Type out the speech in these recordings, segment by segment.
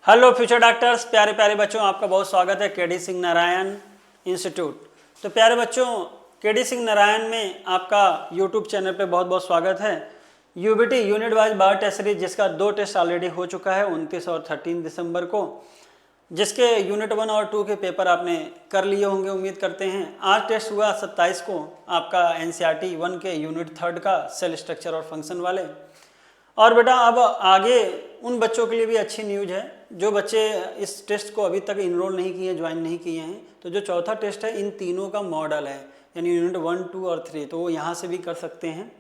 Hello future doctors, प्यारे प्यारे बच्चों, आपका बहुत स्वागत है केडी सिंह नारायण इंस्टीट्यूट। तो प्यारे बच्चों, केडी सिंह नारायण में आपका यूट्यूब चैनल पे बहुत बहुत स्वागत है। UBT unit wise bio test series, जिसका 2 टेस्ट ऑलरेडी हो चुका है 29 और 13 दिसंबर को, जिसके यूनिट 1 और 2 के पेपर आपने कर लिए होंगे, उम्मीद करते हैं। आज टेस्ट हुआ 27 को आपका एनसीईआरटी 1 के यूनिट 3 का सेल स्ट्रक्चर और फंक्शन वाले। और बेटा अब आगे उन बच्चों के लिए भी अच्छी न्यूज़ है जो बच्चे इस टेस्ट को अभी तक इनरोल नहीं किए, ज्वाइन नहीं किए हैं। तो जो चौथा टेस्ट है इन तीनों का मॉडल है, यानी यूनिट 1, 2 और 3, तो वो यहाँ से भी कर सकते हैं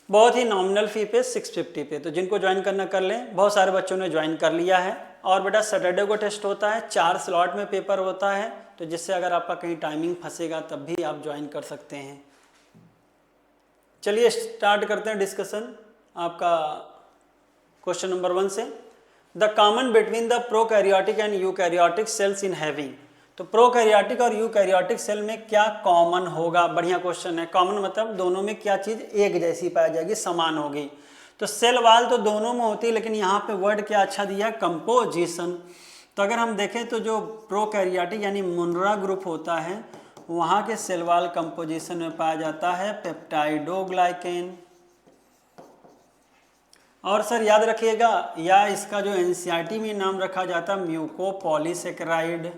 बहुत ही नॉमिनल फ़ी पे 650 पे। तो जिनको ज्वाइन करना कर लें। बहुत सारे बच्चों ने ज्वाइन कर लिया है। और बेटा सैटरडे को टेस्ट होता है, 4 स्लॉट में पेपर होता है, तो जिससे अगर आपका कहीं टाइमिंग फंसेगा तब भी आप ज्वाइन कर सकते हैं। चलिए स्टार्ट करते हैं डिस्कशन आपका क्वेश्चन नंबर 1 से। The common between the prokaryotic and eukaryotic cells in having. तो प्रोकैरियोटिक और यूकैरियोटिक सेल में क्या कॉमन होगा? बढ़िया क्वेश्चन है। कॉमन मतलब दोनों में क्या चीज़ एक जैसी पाई जाएगी, समान होगी। तो सेल वाल तो दोनों में होती है, लेकिन यहाँ पे वर्ड क्या अच्छा दिया, कंपोजिशन। तो अगर हम देखें तो जो प्रोकैरियोटिक यानी मुनरा ग्रुप होता है, वहाँ के सेल वाल कंपोजिशन में पाया जाता है पेप्टाइडोग्लाइकेन। और सर याद रखिएगा, या इसका जो एनसीईआरटी में नाम रखा जाता है म्यूकोपॉलीसेकेराइड,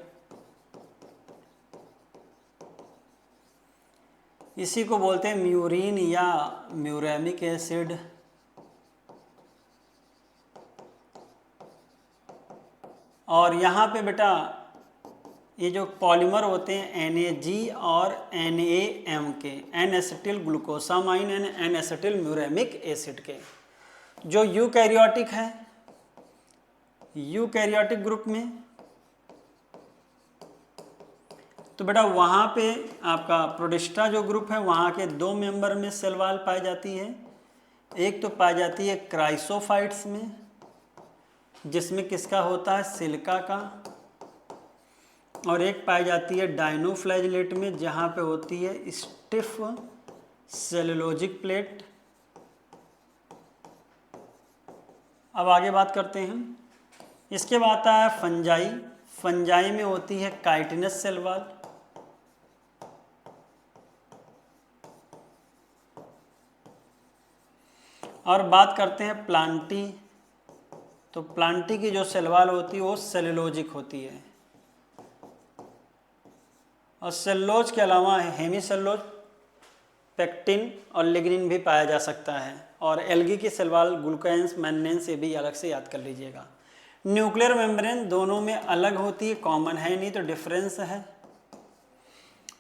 इसी को बोलते हैं म्यूरिन या म्यूरेमिक एसिड। और यहाँ पे बेटा ये जो पॉलीमर होते हैं NAG और NAM के, N acetyl glucosamine and N acetyl muramic acid के, जो यूकैरियोटिक है, यूकैरियोटिक ग्रुप में, तो बेटा वहाँ पे आपका प्रोटिस्टा जो ग्रुप है वहाँ के 2 मेंबर में सेल वाल पाई जाती है। एक तो पाई जाती है क्राइसोफाइट्स में, जिसमें किसका होता है, सिलिका का। और एक पाई जाती है डाइनोफ्लैजिलेट में, जहाँ पे होती है स्टिफ सेलुलोजिक प्लेट। अब आगे बात करते हैं। इसके बाद आता है फंजाई। फंजाई में होती है काइटिनस सेल वाल। और बात करते हैं प्लांटी। तो प्लांटी की जो सेल वाल होती है वो सेलुलोजिक होती है। और सेलुलोज के अलावा हेमीसेलुलोज, पेक्टिन और लिग्निन भी पाया जा सकता है। और एल्गी की सेल वाल ग्लूकेन्स, मैंगनीज, ये भी अलग से याद कर लीजिएगा। न्यूक्लियर मेम्ब्रेन दोनों में अलग होती है, कॉमन है नहीं, तो डिफरेंस है।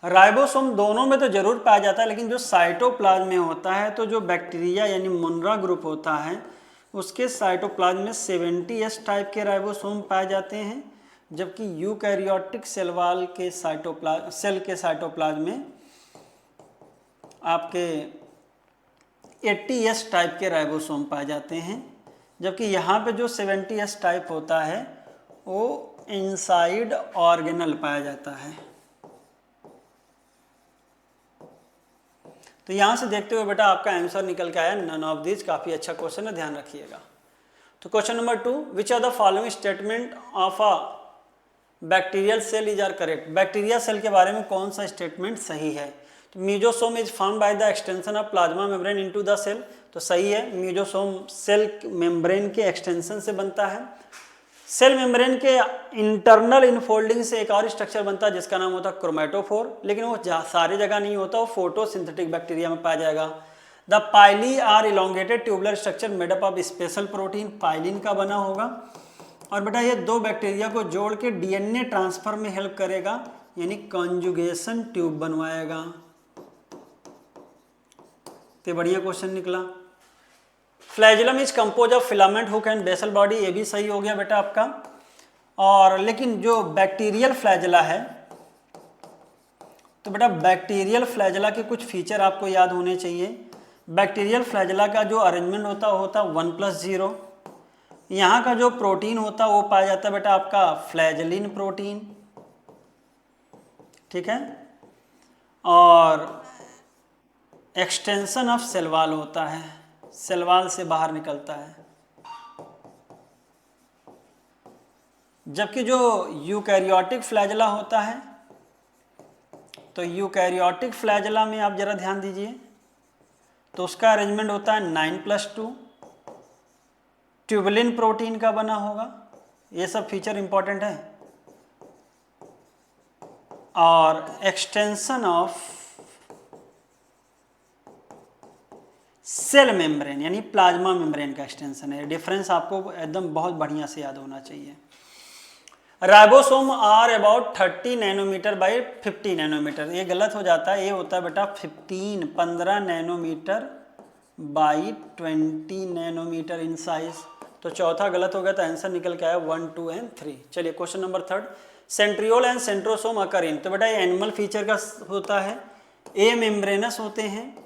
राइबोसोम दोनों में तो जरूर पाया जाता है, लेकिन जो साइटोप्लाज्म में होता है, तो जो बैक्टीरिया यानी मुनरा ग्रुप होता है उसके साइटोप्लाज्म में 70S टाइप के राइबोसोम पाए जाते हैं, जबकि यूकैरियोटिक सेल वाल के सेल के साइटोप्लाज्म में आपके 80S टाइप के राइबोसोम पाए जाते हैं। जबकि यहाँ पे जो 70S टाइप होता है वो इनसाइड ऑर्गेनल पाया जाता है। तो यहाँ से देखते हुए बेटा आपका आंसर निकल के आया नन ऑफ दिस। काफ़ी अच्छा क्वेश्चन है, ध्यान रखिएगा। तो question number 2, which are the following statement of a bacterial cell is are correct. Bacteria cell के बारे में कौन सा स्टेटमेंट सही है? तो mesosome is form by the extension of plasma membrane into the cell. तो सही है, म्यूजोसोम सेल मेम्ब्रेन के एक्सटेंशन से बनता है। सेल मेम्ब्रेन के इंटरनल इनफोल्डिंग से एक और स्ट्रक्चर बनता है जिसका नाम होता है क्रोमेटोफोर, लेकिन वो सारी जगह नहीं होता, वो फोटोसिंथेटिक बैक्टीरिया में पाया जाएगा। The pili are elongated tubular structure made up of special protein, pilin का बना होगा। और बेटा ये 2 बैक्टीरिया को जोड़ के DNA ट्रांसफर में हेल्प करेगा, यानी कॉन्जुगेशन ट्यूब बनवाएगा। तो बढ़िया क्वेश्चन निकला। Flagellum is compose of filament, hook and basal body, ये भी सही हो गया बेटा आपका। और लेकिन जो बैक्टीरियल फ्लैजिला है, तो बेटा बैक्टीरियल फ्लैजिला के कुछ फीचर आपको याद होने चाहिए। बैक्टीरियल फ्लैजिला का जो अरेंजमेंट होता 1+0। यहाँ का जो प्रोटीन होता वो पाया जाता है बेटा आपका फ्लैजिलिन प्रोटीन, ठीक है। और एक्सटेंशन ऑफ सेल वॉल होता है, सेल वॉल से बाहर निकलता है। जबकि जो यूकैरियोटिक फ्लैजेला होता है, तो यूकैरियोटिक फ्लैजेला में आप जरा ध्यान दीजिए, तो उसका अरेंजमेंट होता है 9+2, ट्यूबुलिन प्रोटीन का बना होगा। ये सब फीचर इंपॉर्टेंट है। और एक्सटेंशन ऑफ सेल मेम्ब्रेन यानी प्लाज्मा मेम्ब्रेन का एक्सटेंशन है। डिफरेंस आपको एकदम बहुत बढ़िया से याद होना चाहिए। Ribosome are about 30 nanometre by 50 nanometre. ये गलत हो जाता है, ये होता है बेटा 15 nanometre by 20 nanometre in size. तो चौथा गलत हो गया, तो आंसर निकल के आया 1, 2 एंड 3। चलिए question number 3, centriole and centrosome occur in. तो बेटा ये एनिमल फीचर का होता है, ए मेम्ब्रेनस होते हैं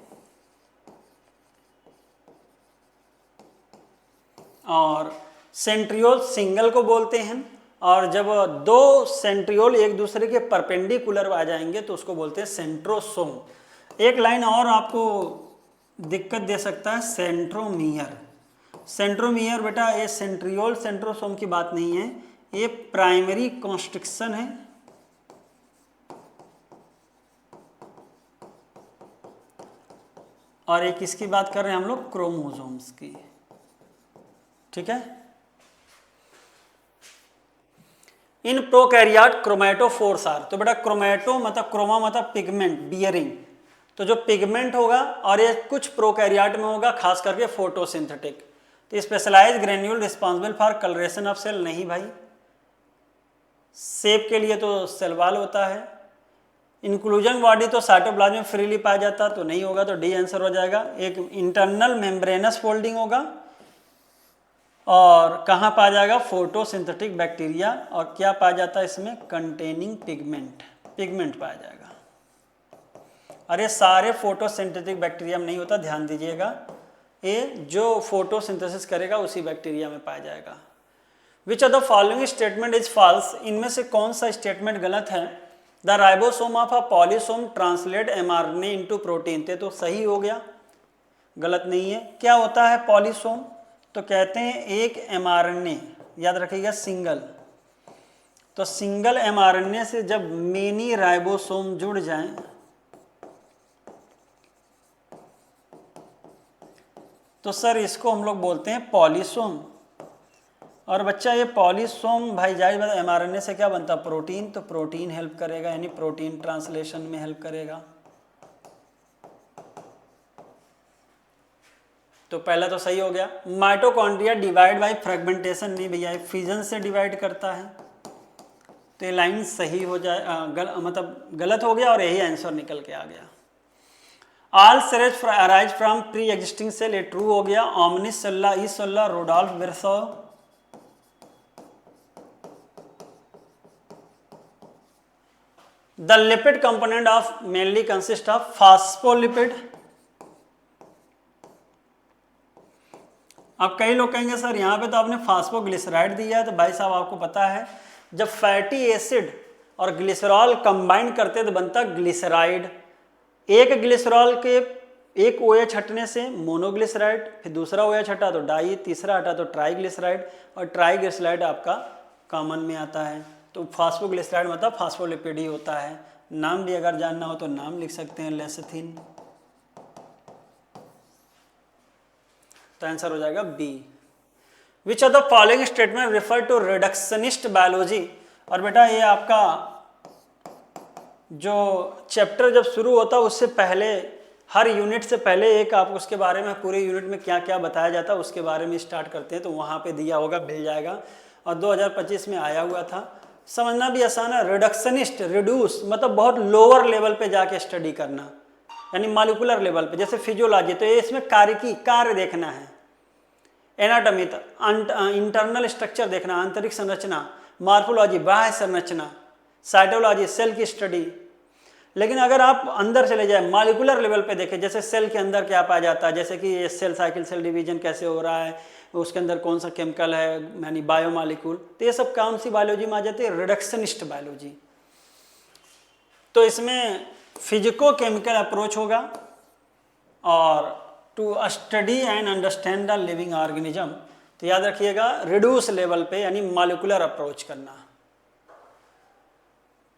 और सेंट्रियोल सिंगल को बोलते हैं, और जब दो सेंट्रियोल एक दूसरे के परपेंडिकुलर आ जाएंगे तो उसको बोलते हैं सेंट्रोसोम। एक लाइन और आपको दिक्कत दे सकता है, सेंट्रोमियर। सेंट्रोमियर बेटा ये सेंट्रियोल सेंट्रोसोम की बात नहीं है, ये प्राइमरी कॉन्स्ट्रिक्शन है। और एक किसकी बात कर रहे हैं हम लोग, क्रोमोसोम्स की। ठीक है। In prokaryote chromatophores are. तो बेटा क्रोमैटो मतलब क्रोमा मतलब पिगमेंट, बियरिंग। तो जो पिगमेंट होगा और ये कुछ प्रोकैरियोट में होगा, खास करके फोटोसिंथेटिक। तो specialise granule responsible for colouration of cell, नहीं भाई। शेप के लिए तो सेल वॉल होता है। इंक्लूजन बॉडी तो साइटोप्लाज्म में फ्रीली पाया जाता, तो नहीं होगा, तो डी आंसर हो जाएगा। एक इंटरनल मेम्ब्रेनस फोल्डिंग होगा, और कहाँ पाया जाएगा, फोटोसिंथेटिक बैक्टीरिया। और क्या पाया जाता है इसमें, कंटेनिंग पिगमेंट, पिगमेंट पाया जाएगा। अरे सारे फोटोसिंथेटिक बैक्टीरिया में नहीं होता, ध्यान दीजिएगा। ये जो फोटोसिंथेसिस करेगा उसी बैक्टीरिया में पाया जाएगा। Which of the following statement is false. इनमें से कौन सा स्टेटमेंट गलत है। The ribosome of a polysome translate mRNA into protein. तो सही हो गया, गलत नहीं है। क्या होता है पॉलीसोम, तो कहते हैं एक mRNA, याद रखिएगा सिंगल। तो सिंगल mRNA से जब मेनी राइबोसोम जुड़ जाएं तो सर इसको हम लोग बोलते हैं पॉलीसोम। और बच्चा ये पॉलीसोम भाई जाहिर बात mRNA से क्या बनता है, प्रोटीन। तो प्रोटीन हेल्प करेगा, यानी प्रोटीन ट्रांसलेशन में हेल्प करेगा। तो पहला तो सही हो गया। माइटोकॉन्ड्रिया डिवाइड बाय फ्रेगमेंटेशन, नहीं भैया, फिजन से डिवाइड करता है। तो ये लाइन सही हो जाए, मतलब गलत हो गया, और यही आंसर निकल के आ गया। All cells arise from pre existing cell, ये ट्रू हो गया। ओमनिस सेल्ला ई सेल्ला Rudolf Virchow. The lipid component of mainly consist of phospholipid. अब कई लोग कहेंगे सर यहाँ पे तो आपने फास्फोग्लिसराइड दिया है, तो भाई साहब आपको पता है जब फैटी एसिड और ग्लिसरॉल कंबाइन करते तो बनता ग्लिसराइड। एक ग्लिसरॉल के एक OH हटने से मोनोग्लिसराइड, फिर दूसरा OH हटा तो डाई, तीसरा हटा तो ट्राइग्लिसराइड, और ट्राइग्लिसराइड आपका कॉमन में आता है। तो फास्फोग्लिसराइड मतलब फास्फोलिपिड ही होता है। नाम भी अगर जानना हो तो नाम लिख सकते हैं, लेसिथिन। तो आंसर हो जाएगा B. Which of the following statement refer to reductionist biology. और बेटा ये आपका जो चैप्टर जब शुरू होता है उससे पहले, हर यूनिट से पहले एक आप उसके बारे में, पूरे यूनिट में क्या क्या बताया जाता है उसके बारे में स्टार्ट करते हैं। तो वहाँ पे दिया होगा, मिल जाएगा। और 2025 में आया हुआ था। समझना भी आसान है। रिडक्शनिस्ट, रिड्यूस मतलब बहुत लोअर लेवल पे जाके स्टडी करना, यानी मॉलिक्यूलर लेवल पे, जैसे फिजियोलॉजी। तो ये इसमें कार्य देखना है। एनाटॉमी, इंटरनल स्ट्रक्चर देखना, आंतरिक संरचना। मॉर्फोलॉजी, बाह्य संरचना। साइटोलॉजी, सेल की स्टडी। लेकिन अगर आप अंदर चले जाए, मॉलिक्यूलर लेवल पे देखें, जैसे सेल के अंदर क्या पाया जाता है, जैसे कि ये सेल साइकिल, सेल डिवीजन कैसे हो रहा है, उसके अंदर कौन सा केमिकल है, यानी बायोमॉलिक्यूल। तो ये सब कौन सी बायोलॉजी में आ जाती है, रिडक्शनिस्ट बायोलॉजी। तो इसमें फिजिको केमिकल अप्रोच होगा, और to study and understand the living organism. तो याद रखिएगा रिड्यूस लेवल पे यानी मॉलिक्यूलर अप्रोच करना।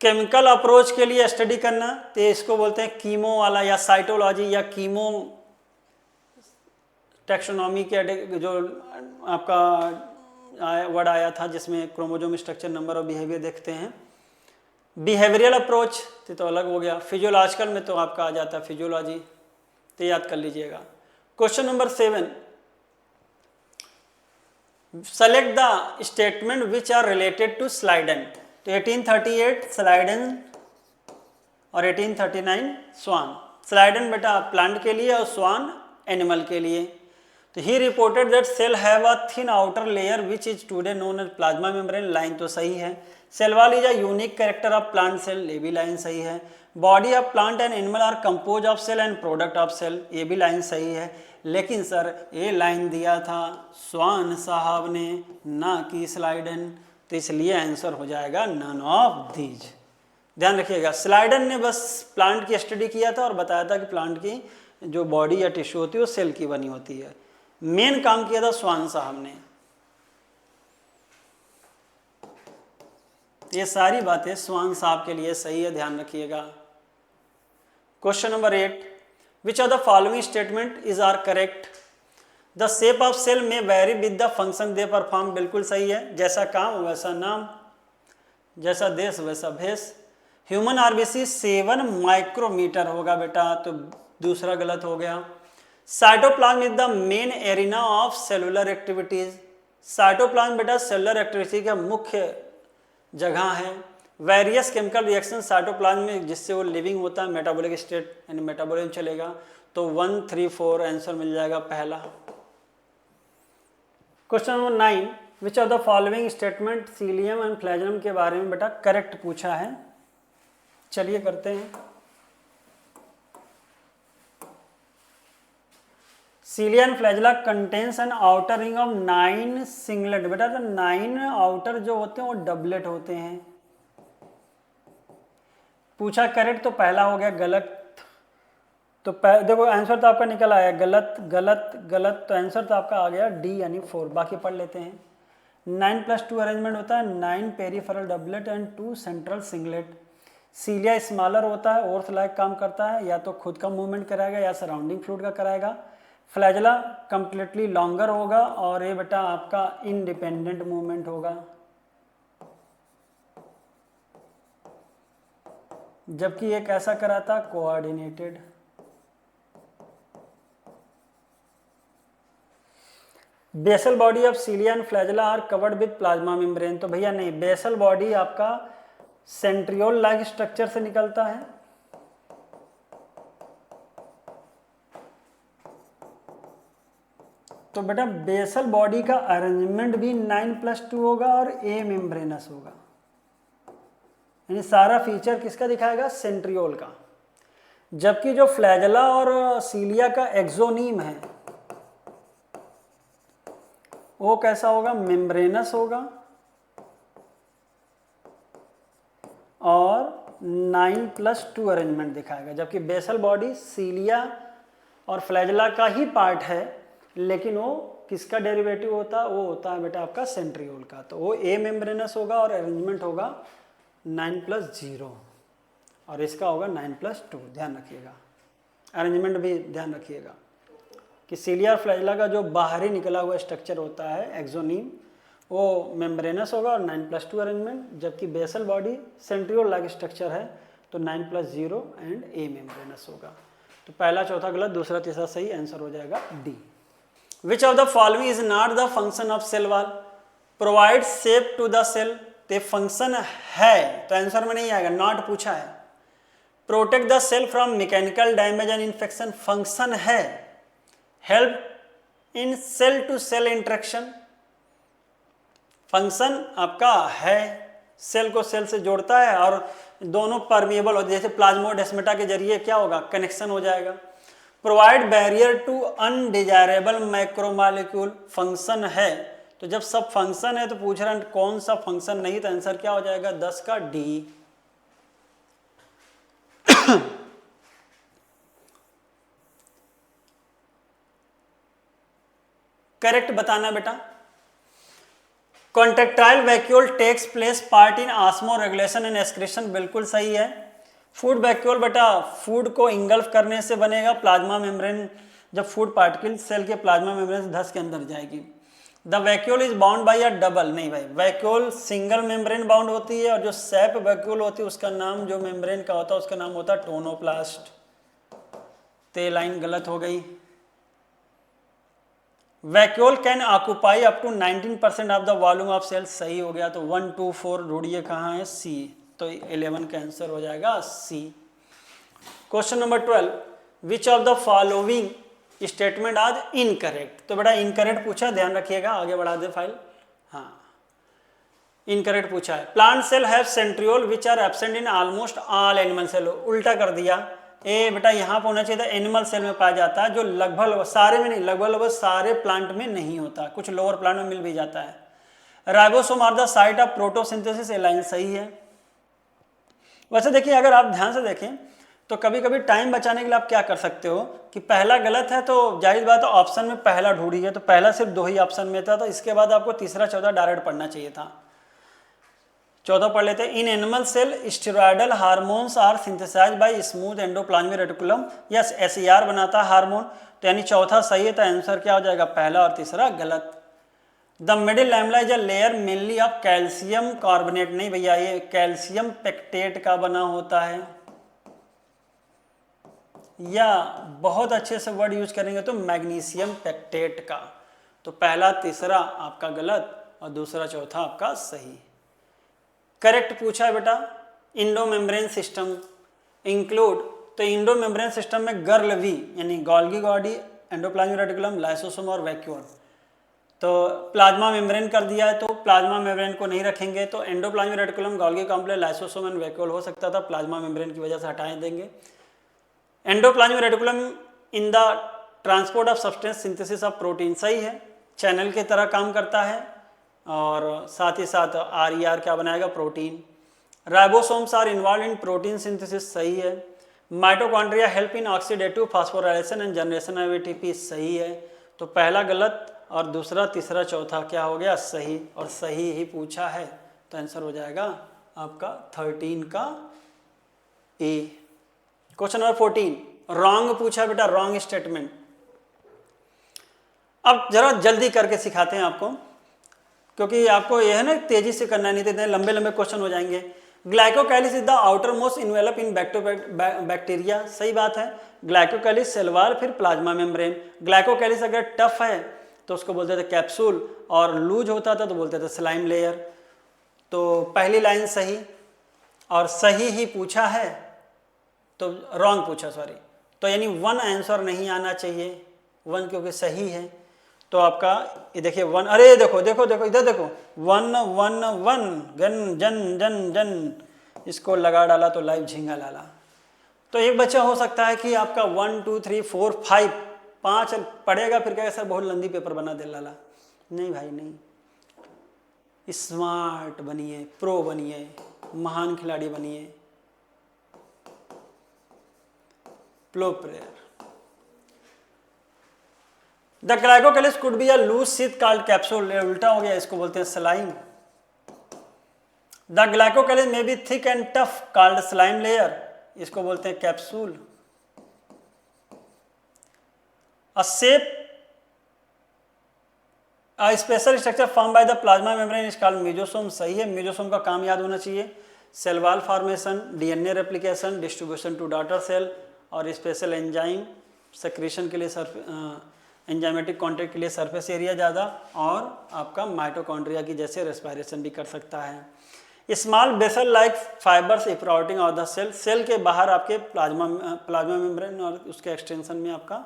केमिकल अप्रोच के लिए स्टडी करना तो इसको बोलते हैं कीमो वाला या साइटोलॉजी या कीमो टैक्सोनॉमी के जो आपका वर्ड आया था जिसमें क्रोमोसोम स्ट्रक्चर नंबर और बिहेवियर देखते हैं। बिहेवियरल अप्रोच तो अलग हो गया। फिजियोलॉजिकल में तो आपका आ जाता है फिजियोलॉजी, तो याद कर लीजिएगा। Question number 7, select the statement which are related to Schleiden. तो 1838 स्लाइडेन और 1839 स्वान। स्लाइडेन बेटा प्लांट के लिए और स्वान एनिमल के लिए। तो he reported that cell have a thin outer layer which is today known as plasma membrane. Line तो सही है। Cell wall is a unique character of plant cell, ये भी लाइन सही है। Body of plant and animal are compose of cell and product of cell, ये भी line सही है। लेकिन सर ये लाइन दिया था स्वान साहब ने, ना कि स्लाइडन, तो इसलिए आंसर हो जाएगा नन ऑफ दीज। ध्यान रखिएगा, स्लाइडन ने बस प्लांट की स्टडी किया था और बताया था कि प्लांट की जो बॉडी या टिश्यू होती है वो सेल की बनी होती है। मेन काम किया था स्वान साहब ने। ये सारी बातें स्वान साहब के लिए सही है, ध्यान रखिएगा। Question number 8, which are the following statement is are correct. The shape of cell may vary with the function they perform, बिल्कुल सही है। जैसा काम वैसा नाम, जैसा देश वैसा भेष। ह्यूमन आरबीसी 7 माइक्रोमीटर होगा बेटा, तो दूसरा गलत हो गया। Cytoplasm is the main arena of cellular activities. Cytoplasm बेटा सेलुलर एक्टिविटी का मुख्य जगह है। वेरियस केमिकल रिएक्शन साइटोप्लाज्म में जिससे वो लिविंग होता है, मेटाबॉलिक स्टेट यानी मेटाबॉलिज्म चलेगा। तो 1, 3, 4 आंसर मिल जाएगा पहला। Question number 9, which of the following statement cilium and flagellum के बारे में बेटा करेक्ट पूछा है। चलिए करते हैं। सीलिया and flagella contains an outer ring of 9 singlet. बेटा तो 9 आउटर जो होते हैं वो डबलेट होते हैं। पूछा करेक्ट तो पहला हो गया गलत। तो देखो आंसर तो आपका निकल आया गलत गलत गलत, तो आंसर तो आपका आ गया डी यानी 4। बाकी पढ़ लेते हैं। 9+2 अरेंजमेंट होता है, 9 peripheral doublet and 2 central singlet. Cilia smaller होता है, ओर्थ लाइक काम करता है, या तो खुद का मूवमेंट कराएगा या सराउंडिंग फ्लूइड का कराएगा। फ्लैजेला कंप्लीटली लॉन्गर होगा और ये बेटा आपका इंडिपेंडेंट मूवमेंट होगा, जबकि एक ऐसा कराता coordinated. Basal body of cilia and flagella are covered with plasma membrane. तो भैया नहीं, बेसल बॉडी आपका सेंट्रियोल लाइक स्ट्रक्चर से निकलता है। तो बेटा बेसल बॉडी का अरेंजमेंट भी 9+2 होगा और ए मेम्ब्रेनस होगा, यानी सारा फीचर किसका दिखाएगा, सेंट्रियोल का। जबकि जो फ्लैजेला और सीलिया का एक्सोनीम है वो कैसा होगा, मेम्ब्रेनस होगा और 9+2 अरेंजमेंट दिखाएगा। जबकि बेसल बॉडी सीलिया और फ्लैजेला का ही पार्ट है, लेकिन वो किसका डेरिवेटिव होता है, वो होता है बेटा आपका सेंट्रियोल का। तो वो ए मेम्ब्रेनस होगा और अरेंजमेंट होगा 9+0 और इसका होगा 9+2। ध्यान रखिएगा, अरेंजमेंट भी ध्यान रखिएगा कि सीलिया और फ्लैजेला का जो बाहरी निकला हुआ स्ट्रक्चर होता है एक्सोनीम, वो मेम्ब्रेनस होगा और 9+2 अरेंजमेंट। जबकि basal body centriole like structure है तो 9+0 एंड ए मेम्ब्रेनस होगा। तो पहला चौथा गलत, दूसरा तीसरा सही, आंसर हो जाएगा D. Which of the following is not the function of cell wall? Provide shape to the cell। तो फंक्शन है तो आंसर में नहीं आएगा, नॉट पूछा है। Protect the cell from mechanical damage and infection, function है। Help in cell to cell interaction, function आपका है, सेल को सेल से जोड़ता है और दोनों परमिएबल होते, जैसे प्लाज्मोडेस्माटा के जरिए क्या होगा, कनेक्शन हो जाएगा। Provide barrier to undesirable macromolecule, function है। तो जब सब फंक्शन है तो पूछ रहे हैं कौन सा फंक्शन नहीं, तो आंसर क्या हो जाएगा 10 का डी। करेक्ट बताना बेटा, contractile vacuole takes place part in osmoregulation and excretion, बिल्कुल सही है। फूड वैक्यूल बेटा फूड को इंगल्फ करने से बनेगा, प्लाज्मा मेम्ब्रेन जब फूड पार्टिकल सेल के प्लाज्मा मेम्ब्रेन से धंस के अंदर जाएगी। The vacuole is bound by a double, नहीं भाई, वैक्यूल सिंगल मेम्ब्रेन बाउंड होती है, और जो सैप वैक्यूल होती है उसका नाम, जो मेम्ब्रेन का होता है उसका नाम होता है टोनोप्लास्ट। तो ये लाइन गलत हो गई। Vacuole can occupy up to 19% of the volume of cell, सही हो गया। तो 1 2 4 ढूंढिए कहाँ है, सी, तो 11 का आंसर हो जाएगा C. Question number 12, which of the following statement is incorrect. तो बेटा इनकरेक्ट पूछा, ध्यान रखिएगा, आगे बढ़ा दे फाइल। हाँ, इनकरेक्ट पूछा है। Plant cell have centriole which are absent in almost all animal cell, उल्टा कर दिया। ए बेटा यहाँ पर होना चाहिए था एनिमल सेल में पाया जाता है, जो लगभग सारे में नहीं, लगभग सारे प्लांट में नहीं होता, कुछ लोअर प्लांट में मिल भी जाता है। Ribosome are the site of protosynthesis, ए लाइन सही है। वैसे देखिए, अगर आप ध्यान से देखें तो कभी कभी टाइम बचाने के लिए आप क्या कर सकते हो कि पहला गलत है तो जाहिर बात है ऑप्शन में पहला ढूंढिए, तो पहला सिर्फ 2 ही ऑप्शन में था, तो इसके बाद आपको तीसरा चौथा डायरेक्ट पढ़ना चाहिए था। 14 पढ़ लेते हैं। In animal cell steroidal hormones are synthesise by smooth endoplasmic reticulum, yes SER बनाता है हार्मोन, तो यानी चौथा सही है, तो आंसर क्या हो जाएगा, पहला, और तीसरा गलत। The middle lamella is a layer mainly of calcium carbonate, नहीं भैया, ये कैल्शियम पेक्टेट का बना होता है, या बहुत अच्छे से वर्ड यूज करेंगे तो मैग्नीशियम पेक्टेट का। तो पहला तीसरा आपका गलत और दूसरा चौथा आपका सही। करेक्ट पूछा है बेटा। इंडो मेम्ब्रेन सिस्टम इंक्लूड, तो इंडो मेम्ब्रेन सिस्टम में गर्ल वी यानी Golgi gaudy, endoplasmic reticulum, lysosome और वैक्यूल। तो प्लाज्मा मेम्ब्रेन कर दिया है, तो प्लाज्मा मेम्ब्रेन को नहीं रखेंगे, तो endoplasmic reticulum, Golgi complex, lysosome and vacuole हो सकता था, प्लाज्मा मेम्ब्रेन की वजह से हटा देंगे। Endoplasmic reticulum in the transport of substance synthesis of protein, सही है, चैनल की तरह काम करता है, और साथ ही साथ RER क्या बनाएगा, protein. Ribosomes are involve in protein synthesis, सही है। Mitochondria help in oxidative phosphorylation and generation of ATP, सही है। तो पहला गलत और दूसरा तीसरा चौथा क्या हो गया, सही, और सही ही पूछा है, तो आंसर हो जाएगा आपका 13 का A। क्वेश्चन नंबर 14, रॉन्ग पूछा बेटा, रॉन्ग स्टेटमेंट। अब जरा जल्दी करके सिखाते हैं आपको, क्योंकि आपको यह है ना तेजी से करना, नहीं तो लंबे लंबे क्वेश्चन हो जाएंगे। Glycocalyx is the outer most envelope in bacteria, सही बात है। ग्लाइकोकैलिस सेलवाल, फिर प्लाज्मा मेम्ब्रेन। ग्लाइकोकैलिस अगर टफ है तो उसको बोलते थे कैप्सूल, और लूज होता था तो बोलते थे स्लाइम लेयर। तो पहली लाइन सही, और सही ही पूछा है, तो रॉन्ग पूछा, सॉरी, तो यानी 1 आंसर नहीं आना चाहिए, 1 क्योंकि सही है। तो आपका ये देखिए 1, अरे देखो देखो देखो इधर देखो, 1 1 1 गन जन जन जन, इसको लगा डाला तो लाइव झींगा लाला। तो एक बच्चा हो सकता है कि आपका 1 2 3 4 5 पढ़ेगा, फिर कहेगा सर बहुत लंबी पेपर बना दे लाला। नहीं भाई नहीं, स्मार्ट बनिए, प्रो बनिए, महान खिलाड़ी बनिए, pro player. The glycocalyx could be a loose sheath called capsule, उल्टा हो गया, इसको बोलते हैं slime. The glycocalyx may be thick and tough called slime layer, इसको बोलते हैं capsule. A shape a special structure form by the plasma membrane is called mesosome, सही है। मेसोसोम का काम याद होना चाहिए, cell wall formation, DNA replication, distribution to daughter cell, और स्पेशल एंजाइम सेक्रेशन के लिए एंजाइमेटिक कॉन्टैक्ट के लिए सरफेस एरिया ज़्यादा, और आपका माइटोकॉन्ड्रिया की जैसे रेस्पिरेशन भी कर सकता है। Small basal like fibres protruding of the cell, cell के बाहर आपके प्लाज्मा मेम्ब्रेन और उसके एक्सटेंशन में आपका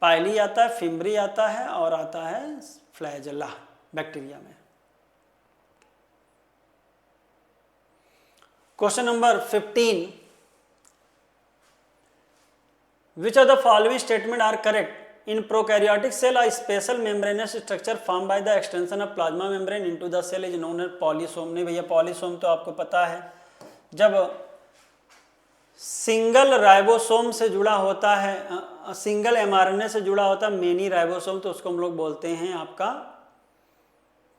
पाइली आता है, फिम्ब्री आता है, और आता है फ्लैजेला बैक्टीरिया में। Question number 15, which of the following statement are correct? In prokaryotic cell, a special membranous structure formed by the extension of plasma membrane into the cell is known as polysome। नहीं भैया, polysome तो आपको पता है, जब single ribosome से जुड़ा होता है, सिंगल mRNA से जुड़ा होता है मेनी राइबोसोम, तो उसको हम लोग बोलते हैं आपका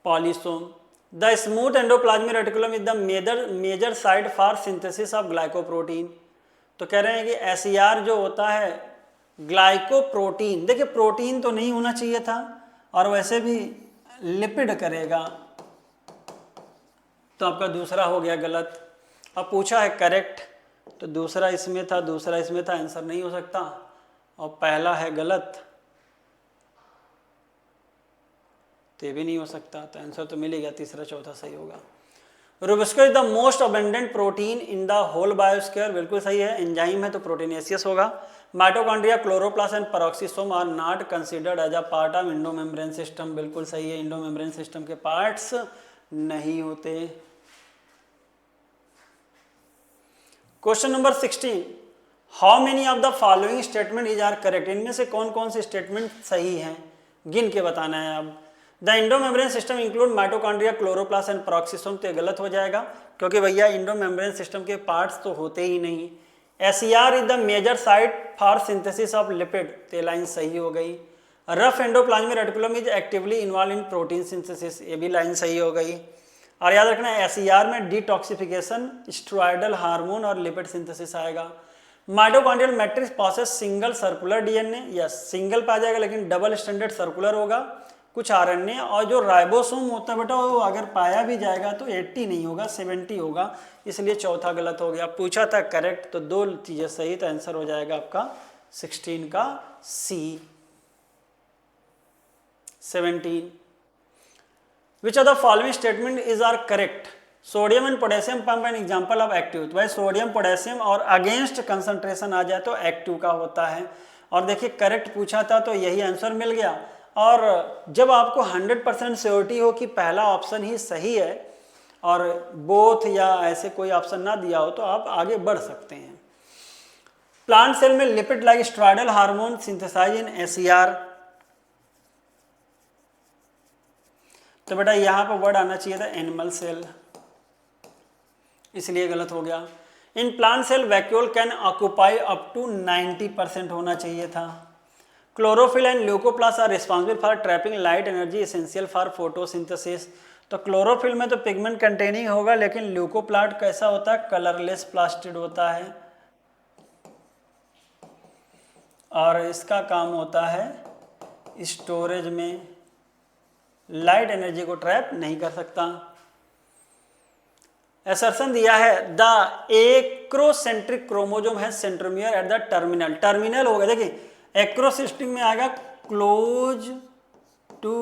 polysome. The smooth endoplasmic reticulum is the major site for synthesis of glycoprotein. तो कह रहे हैं कि SER जो होता है ग्लाइकोप्रोटीन, देखिए प्रोटीन तो नहीं होना चाहिए था और वैसे भी लिपिड करेगा, तो आपका दूसरा हो गया गलत। अब पूछा है करेक्ट, तो दूसरा इसमें था, दूसरा इसमें था, आंसर नहीं हो सकता, और पहला है गलत, तो ये भी नहीं हो सकता, तो आंसर तो मिलेगा, तीसरा चौथा सही होगा। Rubisco is the most abundant protein in the whole biosphere, बिल्कुल सही है, एंजाइम है तो प्रोटीनेशियस होगा। Mitochondria, chloroplast and peroxisome are not considered as a part of endomembrane system, बिल्कुल सही है, इंडो मेम्ब्रेन सिस्टम के पार्ट्स नहीं होते। Question number 16, how many of the following statement is are correct, इनमें से कौन कौन से स्टेटमेंट सही हैं, गिन के बताना है। अब the endomembrane system include mitochondria, chloroplast and peroxisome, तो ये गलत हो जाएगा क्योंकि भैया इंडो मेम्ब्रेन सिस्टम के पार्ट्स तो होते ही नहीं। SER is the major site for synthesis of lipid, तो ये लाइन सही हो गई। Rough endoplasmic reticulum is actively involve in protein synthesis, ये भी लाइन सही हो गई। और याद रखना SER में डिटॉक्सिफिकेशन, स्टेरॉयडल हार्मोन और लिपिड सिंथेसिस आएगा। Mitochondrial matrix process single circular DNA, yes single पे आ जाएगा लेकिन डबल स्टैंडर्ड सर्कुलर होगा, कुछ RNA, और जो राइबोसोम होता है बेटा वो अगर पाया भी जाएगा तो 80 नहीं होगा, 70 होगा, इसलिए चौथा गलत हो गया। पूछा था करेक्ट, तो दो चीजें सही, तो आंसर हो जाएगा आपका 16 का C। 17, which of the following statement is are correct, sodium and potassium pump an example of active, तो भाई सोडियम पोटेशियम और अगेंस्ट कंसंट्रेशन आ जाए तो एक्टिव का होता है। और देखिए करेक्ट पूछा था तो यही आंसर मिल गया, और जब आपको 100% श्योरिटी हो कि पहला ऑप्शन ही सही है और बोथ या ऐसे कोई ऑप्शन ना दिया हो तो आप आगे बढ़ सकते हैं। प्लांट सेल में lipid like steroidal hormone synthesise in SER, तो बेटा यहाँ पर वर्ड आना चाहिए था एनिमल सेल, इसलिए गलत हो गया। In plant cell vacuole can occupy up to 90% होना चाहिए था। Chlorophyll and leucoplast are responsible for trapping light energy essential for photosynthesis, तो क्लोरोफिल में तो पिगमेंट कंटेनिंग होगा, लेकिन ल्यूकोप्लास्ट कैसा होता है, कलरलेस प्लास्टिड होता है, और इसका काम होता है स्टोरेज में, लाइट एनर्जी को ट्रैप नहीं कर सकता। असर्शन दिया है द एक्रोसेंट्रिक क्रोमोजोम है centromere at the terminal, terminal होगा, देखिए एक्रोसिस्टिक में आएगा close to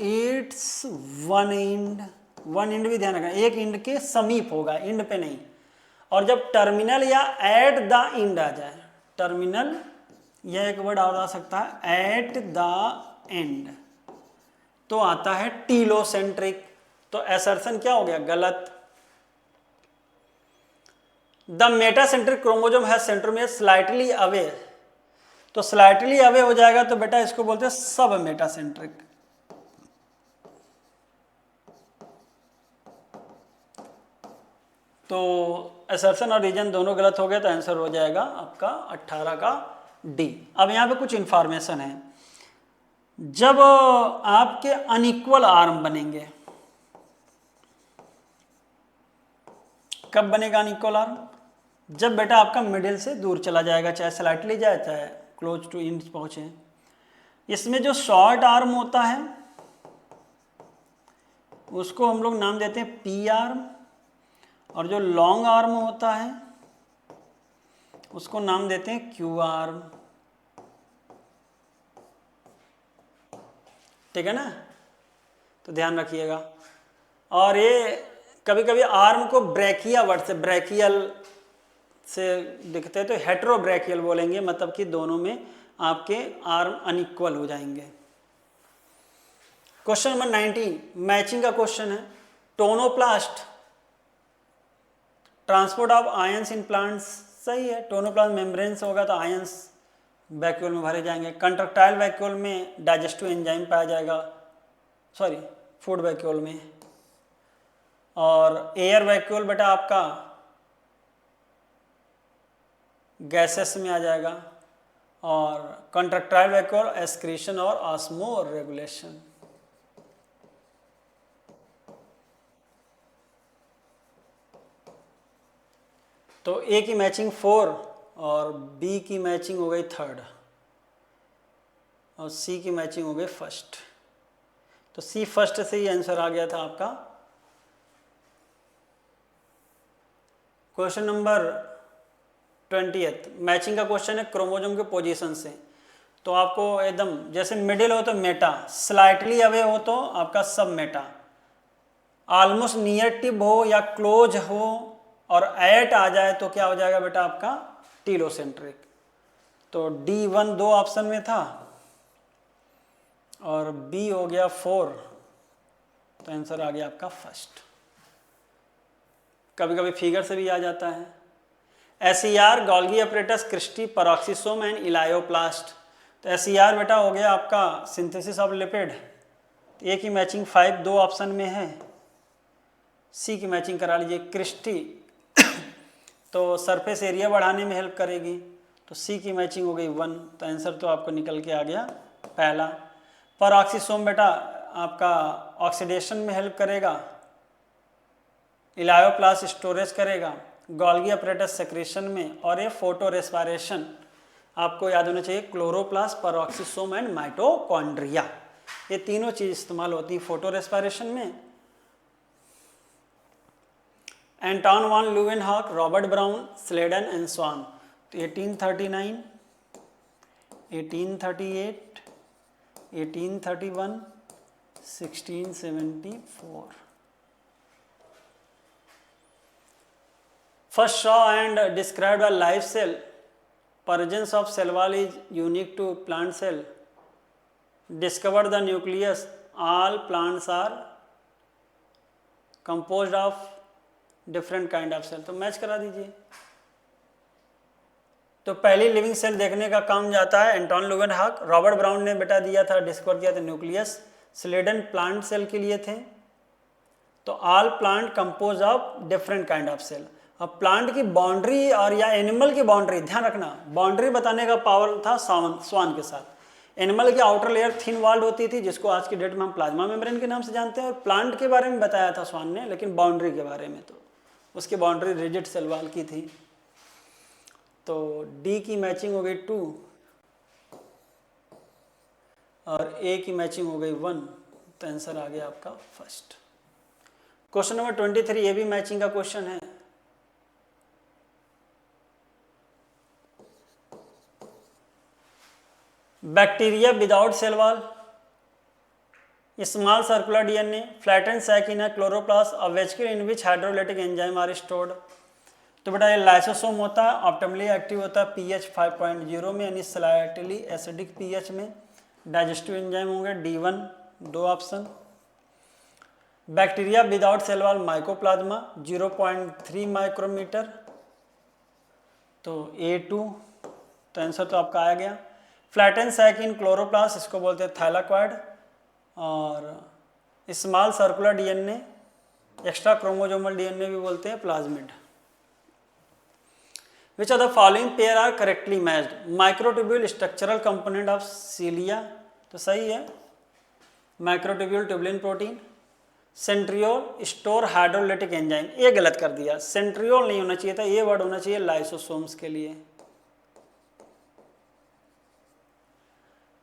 its one end, one end भी ध्यान रखना, एक एंड के समीप होगा, एंड पे नहीं। और जब टर्मिनल या एट द एंड आ जाए, टर्मिनल, यह एक वर्ड और आ सकता है एट द एंड, तो आता है टीलोसेंट्रिक, तो असर्शन क्या हो गया, गलत। द मेटासेंट्रिक क्रोमोजोम है सेंट्रोमियर स्लाइटली अवे, तो स्लाइटली अवे हो जाएगा तो बेटा इसको बोलते हैं सब मेटासेंट्रिक। तो असर्शन और रीजन दोनों गलत हो गए, तो आंसर हो जाएगा आपका 18 का D। अब यहाँ पे कुछ इंफॉर्मेशन है, जब आपके अनइक्वल आर्म बनेंगे, कब बनेगा अनइक्वल आर्म, जब बेटा आपका मिडिल से दूर चला जाएगा, चाहे स्लाइटली जाए चाहे क्लोज टू इंड पहुंचे। इसमें जो शॉर्ट आर्म होता है उसको हम लोग नाम देते हैं P आर्म, और जो लॉन्ग आर्म होता है उसको नाम देते हैं Q आर्म, ठीक है ना, तो ध्यान रखिएगा। और ये कभी कभी आर्म को ब्रैकिया वर्ड से, ब्रैकियल से दिखते हैं तो हेट्रोब्रैकियल बोलेंगे, मतलब कि दोनों में आपके आर्म अनइक्वल हो जाएंगे। क्वेश्चन नंबर 19 मैचिंग का क्वेश्चन है। Tonoplast transport of ions in plants, सही है, टोनोप्लास्ट मेम्ब्रेन्स होगा तो आयंस वैक्यूल में भरे जाएंगे। कंट्रक्टाइल वैक्यूल में डाइजेस्टिव एंजाइम पाया जाएगा, सॉरी फूड वैक्यूल में। और एयर वैक्यूल बेटा आपका गैसेस में आ जाएगा। और कंट्रक्टाइल वैक्यूल एक्सक्रीशन और ऑस्मो रेगुलेशन। तो ए की मैचिंग 4 और बी की मैचिंग हो गई 3rd और सी की मैचिंग हो गई 1st। तो सी फर्स्ट से ही आंसर आ गया था आपका। क्वेश्चन नंबर 20th मैचिंग का क्वेश्चन है क्रोमोसोम के पोजीशन से। तो आपको एकदम जैसे मिडिल हो तो मेटा, स्लाइटली अवे हो तो आपका सब मेटा, ऑलमोस्ट नियर टिप हो या क्लोज हो और एट आ जाए तो क्या हो जाएगा बेटा आपका टीलोसेंट्रिक। तो D1 2 ऑप्शन में था और बी हो गया 4, तो आंसर आ गया आपका 1st। कभी कभी फिगर से भी आ जाता है। SER Golgi apparatus cristae peroxisome and elaioplast. तो SER बेटा हो गया आपका सिंथेसिस ऑफ लिपिड। ए की मैचिंग 5 2 ऑप्शन में है, सी की मैचिंग करा लीजिए क्रिस्टी तो सरफेस एरिया बढ़ाने में हेल्प करेगी, तो सी की मैचिंग हो गई 1, तो आंसर तो आपको निकल के आ गया पहला। पेरोक्सिसोम बेटा आपका ऑक्सीडेशन में हेल्प करेगा, इलायोप्लास्ट स्टोरेज करेगा, गोल्गी अपरेटस सेक्रेशन में, और ये फोटो रेस्पिरेशन आपको याद होना चाहिए क्लोरोप्लास्ट, पेरोक्सिसोम एंड माइटोकॉन्ड्रिया। ये तीनों चीज इस्तेमाल होती हैं फोटो रेस्पिरेशन में। Anton van Leeuwenhoek, Robert Brown, Schleiden and Schwann. तो 1839, 1838, 1831, 1674। First saw and described a live cell. Presence of cell wall is unique to plant cell. Discovered the nucleus. All plants are composed of different kind of cell. तो match करा दीजिए। तो पहली living cell देखने का काम जाता है एंटोन ल्यूवेनहॉक। रॉबर्ट ब्राउन ने बेटा दिया था, डिस्कवर किया था न्यूक्लियस। स्लेडन प्लांट सेल के लिए थे। तो all plant compose of different kind of cell. अब प्लांट की बाउंड्री और या एनिमल की बाउंड्री, ध्यान रखना बाउंड्री बताने का पावर था स्वान के साथ। एनिमल की आउटर लेयर थिन वॉल्ड होती थी जिसको आज की डेट में हम प्लाज्मा मेम्ब्रेन के नाम से जानते हैं, और प्लांट के बारे में बताया था स्वान ने, लेकिन बाउंड्री के बारे में तो उसकी बाउंड्री रिजिड सेल वॉल की थी। तो डी की मैचिंग हो गई 2 और ए की मैचिंग हो गई 1, तो आंसर आ गया आपका 1st। क्वेश्चन नंबर 23 ये भी मैचिंग का क्वेश्चन है। Bacteria without cell wall, small circular DNA, flattened sac in chloroplast, a vesicle in which hydrolytic enzyme are stored. तो बेटा ये लाइसोसोम होता है, ऑप्टिमली एक्टिव होता है pH 5.0 में, यानी स्लाइटली एसिडिक pH में। डाइजेस्टिव एंजाइम होंगे D1 2 option. Bacteria without cell wall mycoplasma 0.3 micrometre, तो A2, तो आंसर तो आपका आ गया। फ्लैटेंड सैक इन क्लोरोप्लास्ट, इसको बोलते हैं थाइलाकॉइड। और small circular DNA, extra chromosomal DNA भी बोलते हैं, plasmid. Which are the following pair are correctly matched. Microtubule structural component of cilia, तो सही है, microtubule tubulin protein. Centriole store hydrolytic enzyme, ये गलत कर दिया, सेंट्रियोल नहीं होना चाहिए था, ये वर्ड होना चाहिए लाइसोसोम्स के लिए।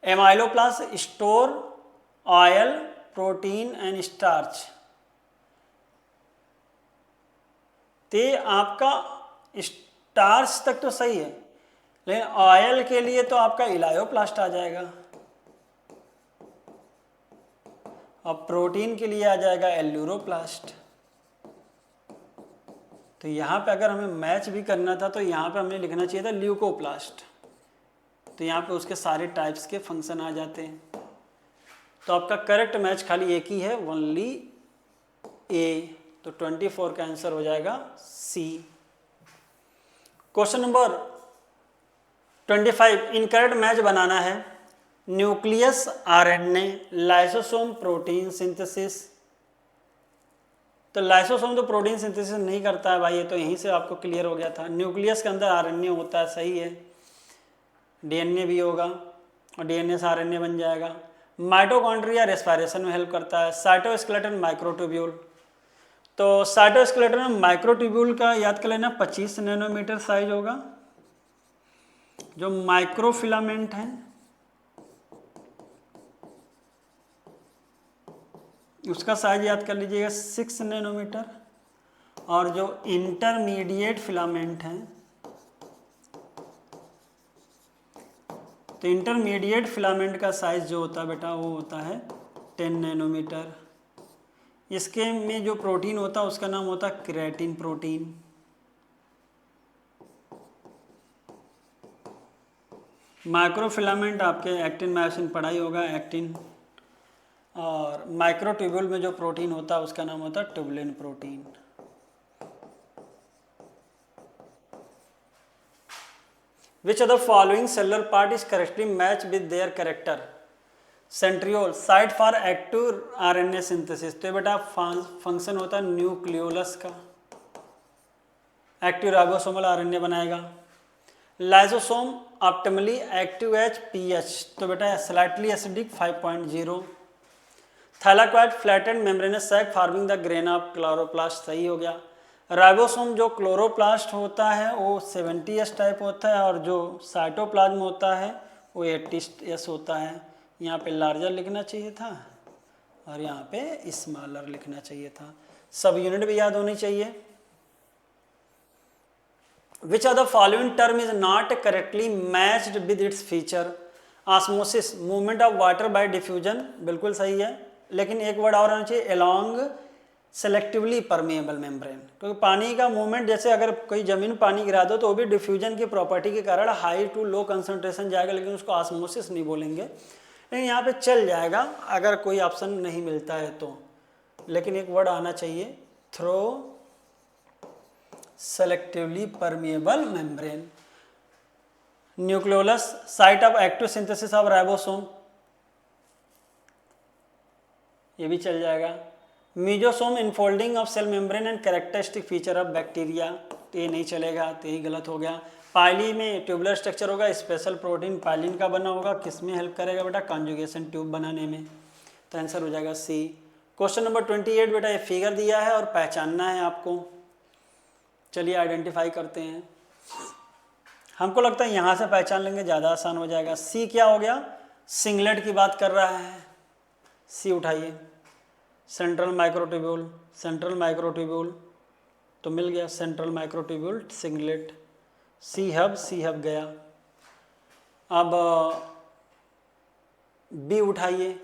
Amyloplast store oil, protein and starch. ते आपका स्टार्च तक तो सही है, लेकिन ऑयल के लिए तो आपका इलायोप्लास्ट आ जाएगा, और प्रोटीन के लिए आ जाएगा एल्यूरोप्लास्ट। तो यहाँ पे अगर हमें मैच भी करना था तो यहाँ पे हमें लिखना चाहिए था ल्यूकोप्लास्ट, तो यहाँ पे उसके सारे टाइप्स के फंक्शन आ जाते हैं। तो आपका करेक्ट मैच खाली एक ही है, ओनली ए, तो 24 का आंसर हो जाएगा C. Question number 25 incorrect match बनाना है। Nucleus RNA, lysosome protein synthesis. तो लाइसोसोम तो प्रोटीन सिंथेसिस नहीं करता है भाई, ये तो यहीं से आपको क्लियर हो गया था। न्यूक्लियस के अंदर आरएनए होता है, सही है, डीएनए भी होगा और डीएनए से आरएनए बन जाएगा। माइटोकॉन्ड्रिया रेस्पिरेशन में हेल्प करता है। साइटोस्केलेटन माइक्रोट्यूब्यूल, तो साइटोस्केलेटन में माइक्रोट्यूब्यूल का याद कर लेना 25 नैनोमीटर साइज होगा। जो माइक्रोफिलामेंट है उसका साइज याद कर लीजिएगा 6 नैनोमीटर। और जो इंटरमीडिएट फिलामेंट है, तो इंटरमीडिएट फिलामेंट का साइज जो होता है बेटा वो होता है 10 नैनोमीटर। इसके में जो प्रोटीन होता है उसका नाम होता है केराटिन प्रोटीन। माइक्रोफिलामेंट आपके एक्टिन मायोसिन पढ़ाई होगा, एक्टिन। और माइक्रोट्यूब्यूल में जो प्रोटीन होता है उसका नाम होता है tubulin protein. Which of the following cellular part is correctly matched with their character? Centriole, site for active RNA synthesis. तो ये बेटा फंक्शन होता है न्यूक्लियोलस का, एक्टिव राइबोसोमल आरएनए बनाएगा। Lysosome optimally active at pH, तो बेटा slightly acidic 5.0। Thylakoid flattened membranous sac forming the grana of chloroplast, सही हो गया। राइबोसोम जो क्लोरोप्लास्ट होता है वो 70S टाइप होता है और जो साइटोप्लाज्म होता है वो 80S होता है। यहाँ पे लार्जर लिखना चाहिए था और यहाँ पे स्मॉलर लिखना चाहिए था। सब यूनिट भी याद होनी चाहिए। विच of the following term is not correctly matched with its feature? Osmosis, movement of water bye diffusion, बिल्कुल सही है, लेकिन एक वर्ड और आना चाहिए, एलोंग सेलेक्टिवली परमेएबल मेम्ब्रेन। क्योंकि पानी का मूवमेंट, जैसे अगर कोई जमीन पानी गिरा दो तो वो भी डिफ्यूजन की प्रॉपर्टी के कारण हाई टू लो कंसंट्रेशन जाएगा, लेकिन उसको ऑस्मोसिस नहीं बोलेंगे, लेकिन यहाँ पे चल जाएगा अगर कोई ऑप्शन नहीं मिलता है तो। लेकिन एक वर्ड आना चाहिए, through selectively permeable membrane. Nucleolus, site of active synthesis of ribosome, ये भी चल जाएगा। Mesosome infolding of cell membrane and characteristic feature of bacteria, ये नहीं चलेगा, तो यही गलत हो गया। पाइली में ट्यूबुलर स्ट्रक्चर होगा, स्पेशल प्रोटीन पाइलिन का बना होगा, किस में हेल्प करेगा बेटा? कॉन्जुगेशन ट्यूब बनाने में। तो आंसर हो जाएगा सी। क्वेश्चन नंबर 28 बेटा ये फिगर दिया है और पहचानना है आपको। चलिए आइडेंटिफाई करते हैं। हमको लगता है यहाँ से पहचान लेंगे, ज़्यादा आसान हो जाएगा। सी क्या हो गया? सिंगलेट की बात कर रहा है। सी उठाइए, सेंट्रल माइक्रोट्यूब्यूल, सेंट्रल माइक्रोट्यूब्यूल तो मिल गया, central microtubule singlet. C hub गया। अब बी उठाइए,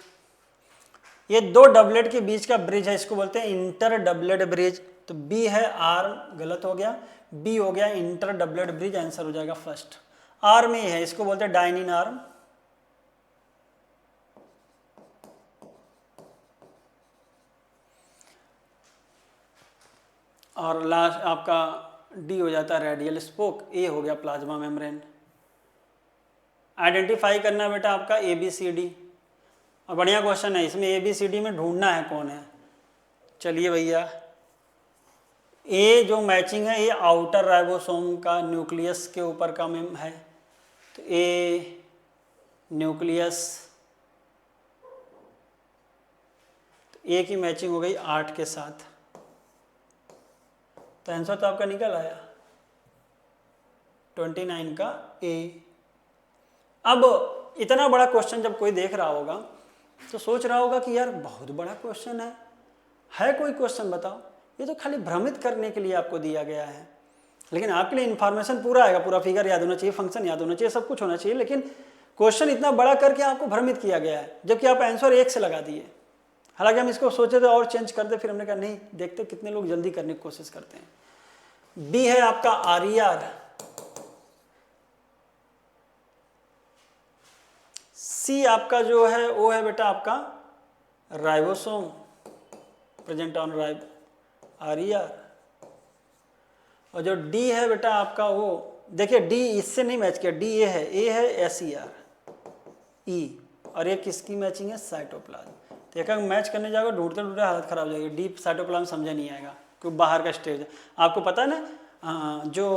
ये दो डबलेट के बीच का ब्रिज है, इसको बोलते हैं इंटर डबलेट ब्रिज। तो बी है आर्म, गलत हो गया, बी हो गया इंटर डबलेट ब्रिज, आंसर हो जाएगा फर्स्ट। आर्म ही है, इसको बोलते हैं डाइनिन आर्म। और लास्ट आपका डी हो जाता है रेडियल स्पोक। ए हो गया प्लाज्मा मेम्ब्रेन। आइडेंटिफाई करना बेटा आपका ABCD, और बढ़िया क्वेश्चन है, इसमें ABCD में ढूंढना है कौन है। चलिए भैया, ए जो मैचिंग है ये आउटर राइबोसोम का न्यूक्लियस के ऊपर का में है, तो ए न्यूक्लियस, तो ए की मैचिंग हो गई 8 के साथ, तो आंसर तो आपका निकल आया 29 का ए। अब इतना बड़ा क्वेश्चन जब कोई देख रहा होगा तो सोच रहा होगा कि यार बहुत बड़ा क्वेश्चन है कोई क्वेश्चन बताओ, ये तो खाली भ्रमित करने के लिए आपको दिया गया है। लेकिन आपके लिए इन्फॉर्मेशन पूरा आएगा, पूरा फिगर याद होना चाहिए, फंक्शन याद होना चाहिए, सब कुछ होना चाहिए, लेकिन क्वेश्चन इतना बड़ा करके आपको भ्रमित किया गया है, जबकि आप आंसर 1 से लगा दिए। हालांकि हम इसको सोचे थे और चेंज कर दे, फिर हमने कहा नहीं, देखते कितने लोग जल्दी करने की कोशिश करते हैं। बी है आपका RER, सी आपका जो है वो है बेटा आपका राइबोसोम प्रेजेंट ऑन RER, और जो डी है बेटा आपका वो देखिए, डी इससे नहीं मैच किया, डी ए है SER E, और एक किसकी मैचिंग है? साइटोप्लाज्म। तो एक मैच करने जाएगा ढूंढते ढूंढते हालत खराब हो जाएगी, डीप साइटोप्लाज्म समझा नहीं आएगा क्योंकि बाहर का स्टेज है। आपको पता है ना, जो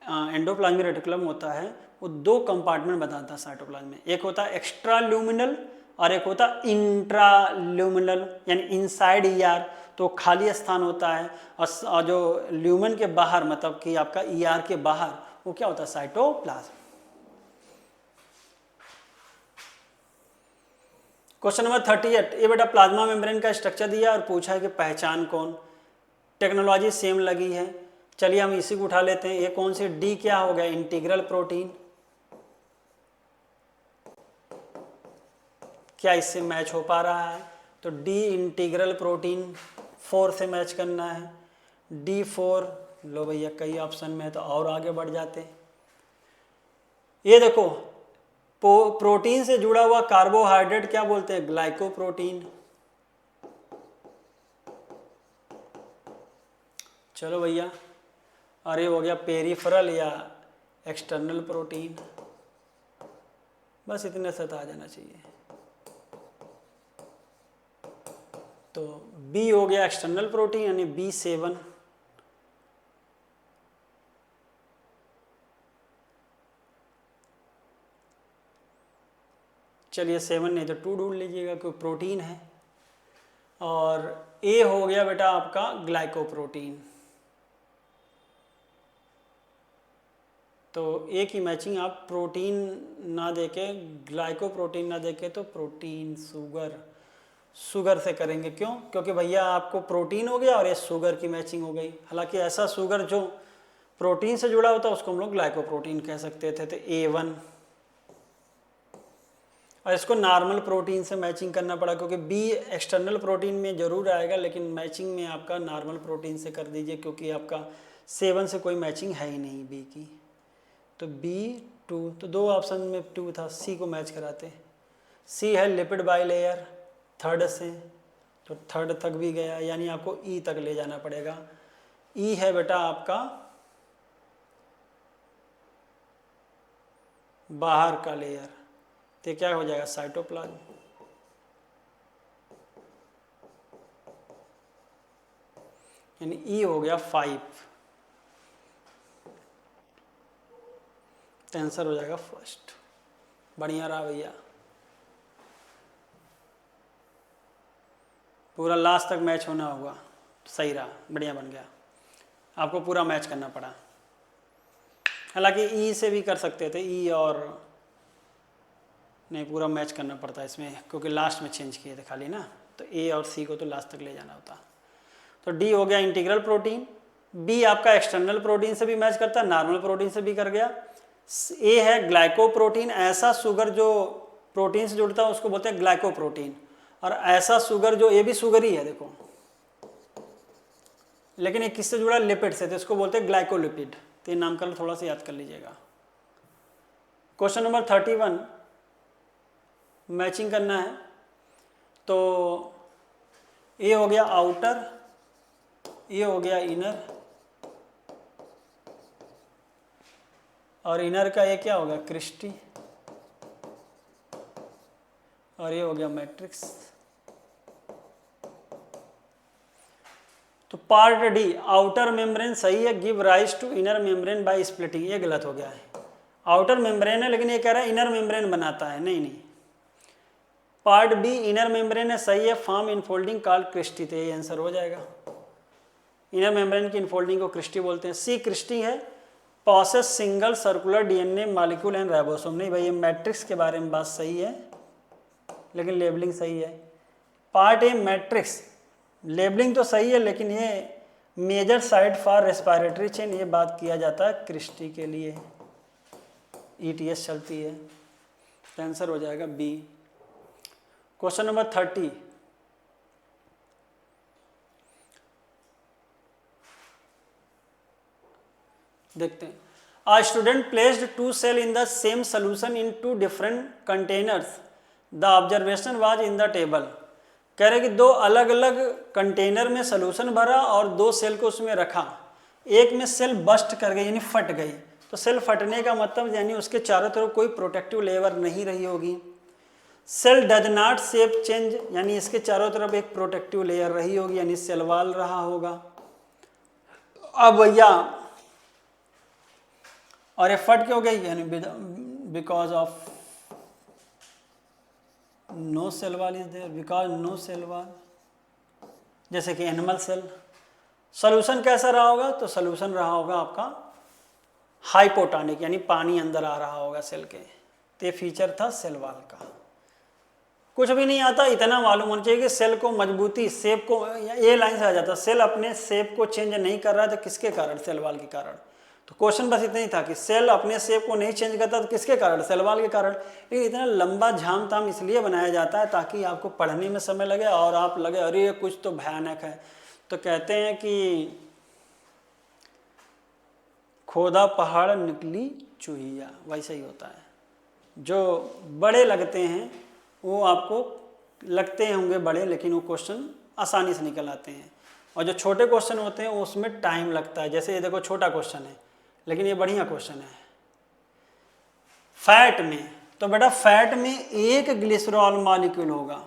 एंडोप्लाज्मिक रेटिकुलम होता है वो 2 कंपार्टमेंट बताता है साइटोप्लाज्म में, एक होता है एक्स्ट्रा ल्यूमिनल और एक होता है इंट्रा ल्यूमिनल, यानी इनसाइड ER। तो तो खाली स्थान होता है, और जो ल्यूमेन के बाहर मतलब कि आपका ER के बाहर वो क्या होता है, साइटोप्लाज्म। क्वेश्चन नंबर 38, ये बेटा प्लाज्मा मेम्ब्रेन का स्ट्रक्चर दिया और पूछा है कि पहचान कौन। टेक्नोलॉजी सेम लगी है, चलिए हम इसी को उठा लेते हैं। ये कौन सी, डी क्या हो गया, इंटीग्रल प्रोटीन। क्या इससे मैच हो पा रहा है, तो डी इंटीग्रल प्रोटीन 4 से मैच करना है। D4, लो भैया कई ऑप्शन में है तो और आगे बढ़ जाते। ये देखो प्रोटीन से जुड़ा हुआ कार्बोहाइड्रेट क्या बोलते हैं, ग्लाइकोप्रोटीन। चलो भैया, अरे हो गया पेरिफेरल या एक्सटर्नल प्रोटीन, बस इतने से आ जाना चाहिए। तो बी हो गया एक्सटर्नल प्रोटीन यानी B7। चलिए 7 नहीं तो 2 ढूंढ लीजिएगा क्योंकि प्रोटीन है। और ए हो गया बेटा आपका ग्लाइकोप्रोटीन। तो ए की मैचिंग आप प्रोटीन ना देके, ग्लाइकोप्रोटीन ना देके तो प्रोटीन शुगर से करेंगे। क्यों, क्योंकि भैया आपको प्रोटीन हो गया और ये शुगर की मैचिंग हो गई। हालांकि ऐसा शुगर जो प्रोटीन से जुड़ा होता है उसको हम लोग ग्लाइकोप्रोटीन कह सकते थे, तो A1। और इसको नॉर्मल प्रोटीन से मैचिंग करना पड़ा क्योंकि बी एक्सटर्नल प्रोटीन में जरूर आएगा, लेकिन मैचिंग में आपका नॉर्मल प्रोटीन से कर दीजिए क्योंकि आपका 7 से कोई मैचिंग है ही नहीं बी की। तो B2, तो 2 ऑप्शन में 2 था, सी को मैच कराते। सी है लिपिड बाइलेयर, थर्ड से, तो थर्ड तक भी गया, यानी आपको ई तक ले जाना पड़ेगा। ई है बेटा आपका बाहर का लेयर, तो क्या हो जाएगा, साइटोप्लाज्म। यानी ई हो गया 5, तो आंसर हो जाएगा फर्स्ट। बढ़िया रहा भैया, पूरा लास्ट तक मैच होना होगा, सही रहा, बढ़िया बन गया। आपको पूरा मैच करना पड़ा। हालांकि ई से भी कर सकते थे, ई और नहीं, पूरा मैच करना पड़ता है इसमें क्योंकि लास्ट में चेंज किए थे खाली ना, तो ए और सी को तो लास्ट तक ले जाना होता। तो डी हो गया इंटीग्रल प्रोटीन। बी आपका एक्सटर्नल प्रोटीन से भी मैच करता है, नॉर्मल प्रोटीन से भी कर गया। ए है ग्लाइकोप्रोटीन, ऐसा शुगर जो प्रोटीन से जुड़ता है उसको बोलते हैं ग्लाइकोप्रोटीन। और ऐसा शुगर जो, ये भी शुगर ही है देखो, लेकिन ये किससे जुड़ा है, लिपिड से, तो इसको बोलते हैं ग्लाइकोलिपिड। तो ये नामकरण थोड़ा सा याद कर लीजिएगा। क्वेश्चन नंबर 31, मैचिंग करना है। तो ये हो गया आउटर, ये हो गया इनर, और इनर का ये क्या होगा, क्रिस्टी, और ये हो गया मैट्रिक्स। तो पार्ट डी, आउटर मेम्ब्रेन सही है, give rise to inner membrane by splitting, ये गलत हो गया है। आउटर मेम्ब्रेन है लेकिन ये कह रहा है इनर मेम्ब्रेन बनाता है, नहीं। पार्ट बी इनर मेम्ब्रेन है, सही है, फॉर्म इनफोल्डिंग कॉल्ड क्रिस्टी, तो ये आंसर हो जाएगा। इनर मेम्ब्रेन की इनफोल्डिंग को क्रिस्टी बोलते हैं। सी क्रिस्टी है, possesses single circular DNA molecule and ribosome, नहीं भाई ये मैट्रिक्स के बारे में बात सही है लेकिन लेबलिंग सही है। पार्ट ए मैट्रिक्स, लेबलिंग तो सही है लेकिन ये major site for respiratory chain, ये बात किया जाता है क्रिस्टी के लिए, ईटीएस चलती है, आंसर हो जाएगा बी। क्वेश्चन नंबर 30, देखते हैं। A student placed 2 cells in the same solution in 2 different containers. The observation was in the table. कह रहे कि 2 अलग अलग कंटेनर में सोल्यूशन भरा और 2 सेल को उसमें रखा। एक में सेल बस्ट कर गई यानी फट गई, तो सेल फटने का मतलब यानी उसके चारों तरफ कोई प्रोटेक्टिव लेयर नहीं रही होगी। Cell does not shape change, यानी इसके चारों तरफ एक प्रोटेक्टिव लेयर रही होगी यानी सेल वॉल रहा होगा। अब भैया, और ये फट क्यों गई, यानी because of no cell wall is there, because no cell wall, जैसे कि एनिमल सेल। सोल्यूशन कैसा रहा होगा, तो सोल्यूशन रहा होगा आपका हाइपोटोनिक, यानी पानी अंदर आ रहा होगा सेल के। तो ये फीचर था सेल वॉल का। कुछ भी नहीं आता, इतना मालूम होना चाहिए कि सेल को मजबूती, शेप को, ये लाइन से आ जाता, सेल अपने शेप को चेंज नहीं कर रहा है तो किसके कारण, सेल वॉल के कारण। तो क्वेश्चन बस इतना ही था कि सेल अपने शेप को नहीं चेंज करता तो किसके कारण, सेल वॉल के कारण। लेकिन इतना लंबा झाम ताम इसलिए बनाया जाता है ताकि आपको पढ़ने में समय लगे और आप लगे अरे ये कुछ तो भयानक है। तो कहते हैं कि खोदा पहाड़ निकली चूहिया, वैसे ही होता है। जो बड़े लगते हैं वो आपको लगते होंगे बड़े, लेकिन वो क्वेश्चन आसानी से निकल आते हैं। और जो छोटे क्वेश्चन होते हैं उसमें टाइम लगता है। जैसे ये देखो छोटा क्वेश्चन है लेकिन ये बढ़िया क्वेश्चन है। फैट में, तो बेटा फैट में एक ग्लिसरॉल मॉलिक्यूल होगा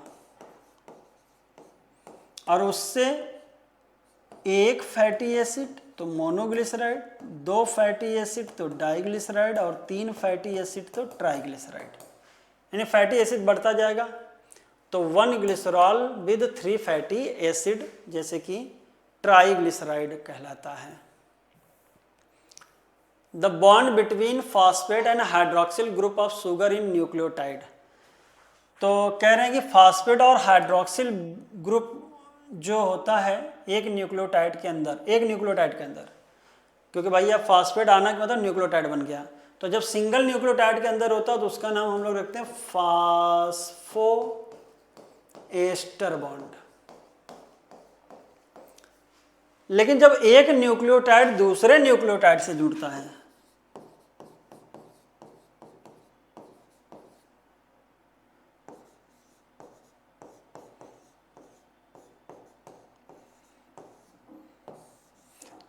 और उससे एक फैटी एसिड तो मोनोग्लिसराइड, 2 फैटी एसिड तो डाइग्लिसराइड और 3 फैटी एसिड तो ट्राइग्लिसराइड। यानी फैटी एसिड बढ़ता जाएगा। तो 1 ग्लिसरॉल विद 3 फैटी एसिड जैसे कि ट्राइग्लिसराइड कहलाता है। The bond between phosphate and hydroxyl group of sugar in nucleotide. तो कह रहे हैं कि फॉस्फेट और हाइड्रोक्सिल ग्रुप जो होता है एक न्यूक्लियोटाइड के अंदर, क्योंकि भाई अब फॉस्फेट आना के मतलब न्यूक्लियोटाइड बन गया। तो जब सिंगल न्यूक्लियोटाइड के अंदर होता है तो उसका नाम हम लोग रखते हैं फॉस्फो एस्टर बॉन्ड। लेकिन जब एक न्यूक्लियोटाइड दूसरे न्यूक्लियोटाइड से जुड़ता है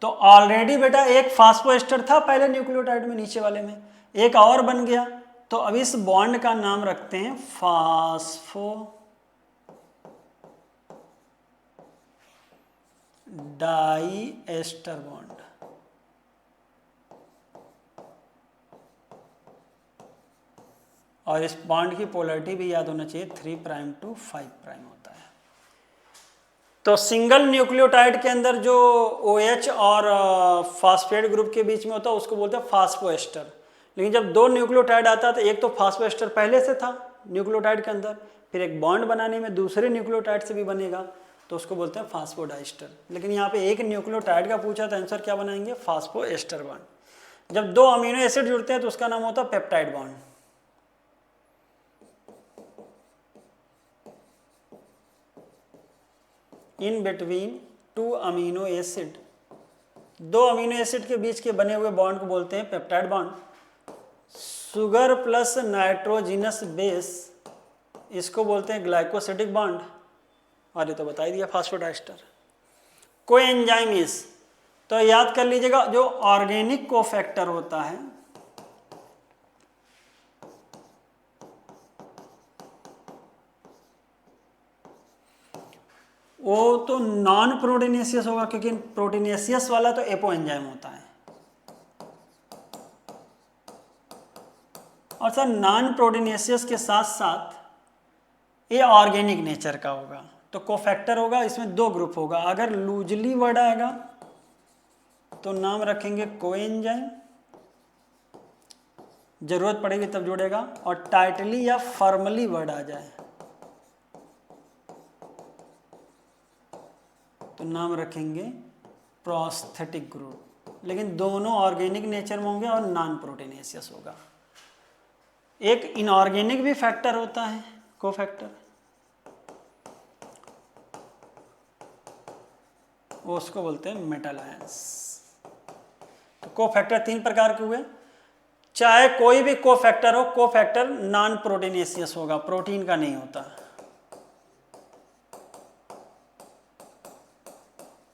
तो ऑलरेडी बेटा एक फास्फोएस्टर था पहले न्यूक्लियोटाइड में, नीचे वाले में एक और बन गया। तो अब इस बॉन्ड का नाम रखते हैं फास्फो डाई एस्टर बॉन्ड। और इस बॉन्ड की पोलैरिटी भी याद होना चाहिए, 3' to 5' होता है। तो सिंगल न्यूक्लियोटाइड के अंदर जो OH और फास्फेट ग्रुप के बीच में होता है उसको बोलते हैं फास्फोएस्टर। लेकिन जब 2 न्यूक्लियोटाइड आता है तो एक तो फास्फोएस्टर पहले से था न्यूक्लियोटाइड के अंदर, फिर एक बॉन्ड बनाने में दूसरे न्यूक्लियोटाइड से भी बनेगा तो उसको बोलते हैं फास्फोडाइस्टर। लेकिन यहाँ पे एक न्यूक्लियोटाइड का पूछा तो आंसर क्या बनाएंगे, फास्फोएस्टर बॉन्ड। जब 2 अमीनो एसिड जुड़ते हैं तो उसका नाम होता है peptide bond. In between 2 amino acid, 2 amino acid के बीच के बने हुए बॉन्ड को बोलते हैं peptide bond. Sugar plus nitrogenous base, इसको बोलते हैं ग्लाइकोसिडिक बॉन्ड। और ये तो बता ही दिया फास्फोडाइस्टर। कोएंजाइम इज, तो याद कर लीजिएगा जो ऑर्गेनिक कोफैक्टर होता है वो तो नॉन प्रोटीनेशियस होगा, क्योंकि प्रोटीनेशियस वाला तो एपो एंजाइम होता है। और सर नॉन प्रोटीनेशियस के साथ साथ ये ऑर्गेनिक नेचर का होगा। तो कोफैक्टर होगा, इसमें 2 ग्रुप होगा। अगर लूजली वर्ड आएगा तो नाम रखेंगे कोएंजाइम, जरूरत पड़ेगी तब जोड़ेगा। और टाइटली या फॉर्मली वर्ड आ जाए तो नाम रखेंगे प्रोस्थेटिक ग्रुप। लेकिन दोनों ऑर्गेनिक नेचर में होंगे और नॉन प्रोटीनेशियस होगा। एक इनऑर्गेनिक भी फैक्टर होता है कोफैक्टर, वो उसको बोलते हैं मेटल आयंस। तो कोफैक्टर 3 प्रकार के हुए। चाहे कोई भी कोफैक्टर हो, कोफैक्टर नॉन प्रोटीनेशियस होगा, प्रोटीन का नहीं होता।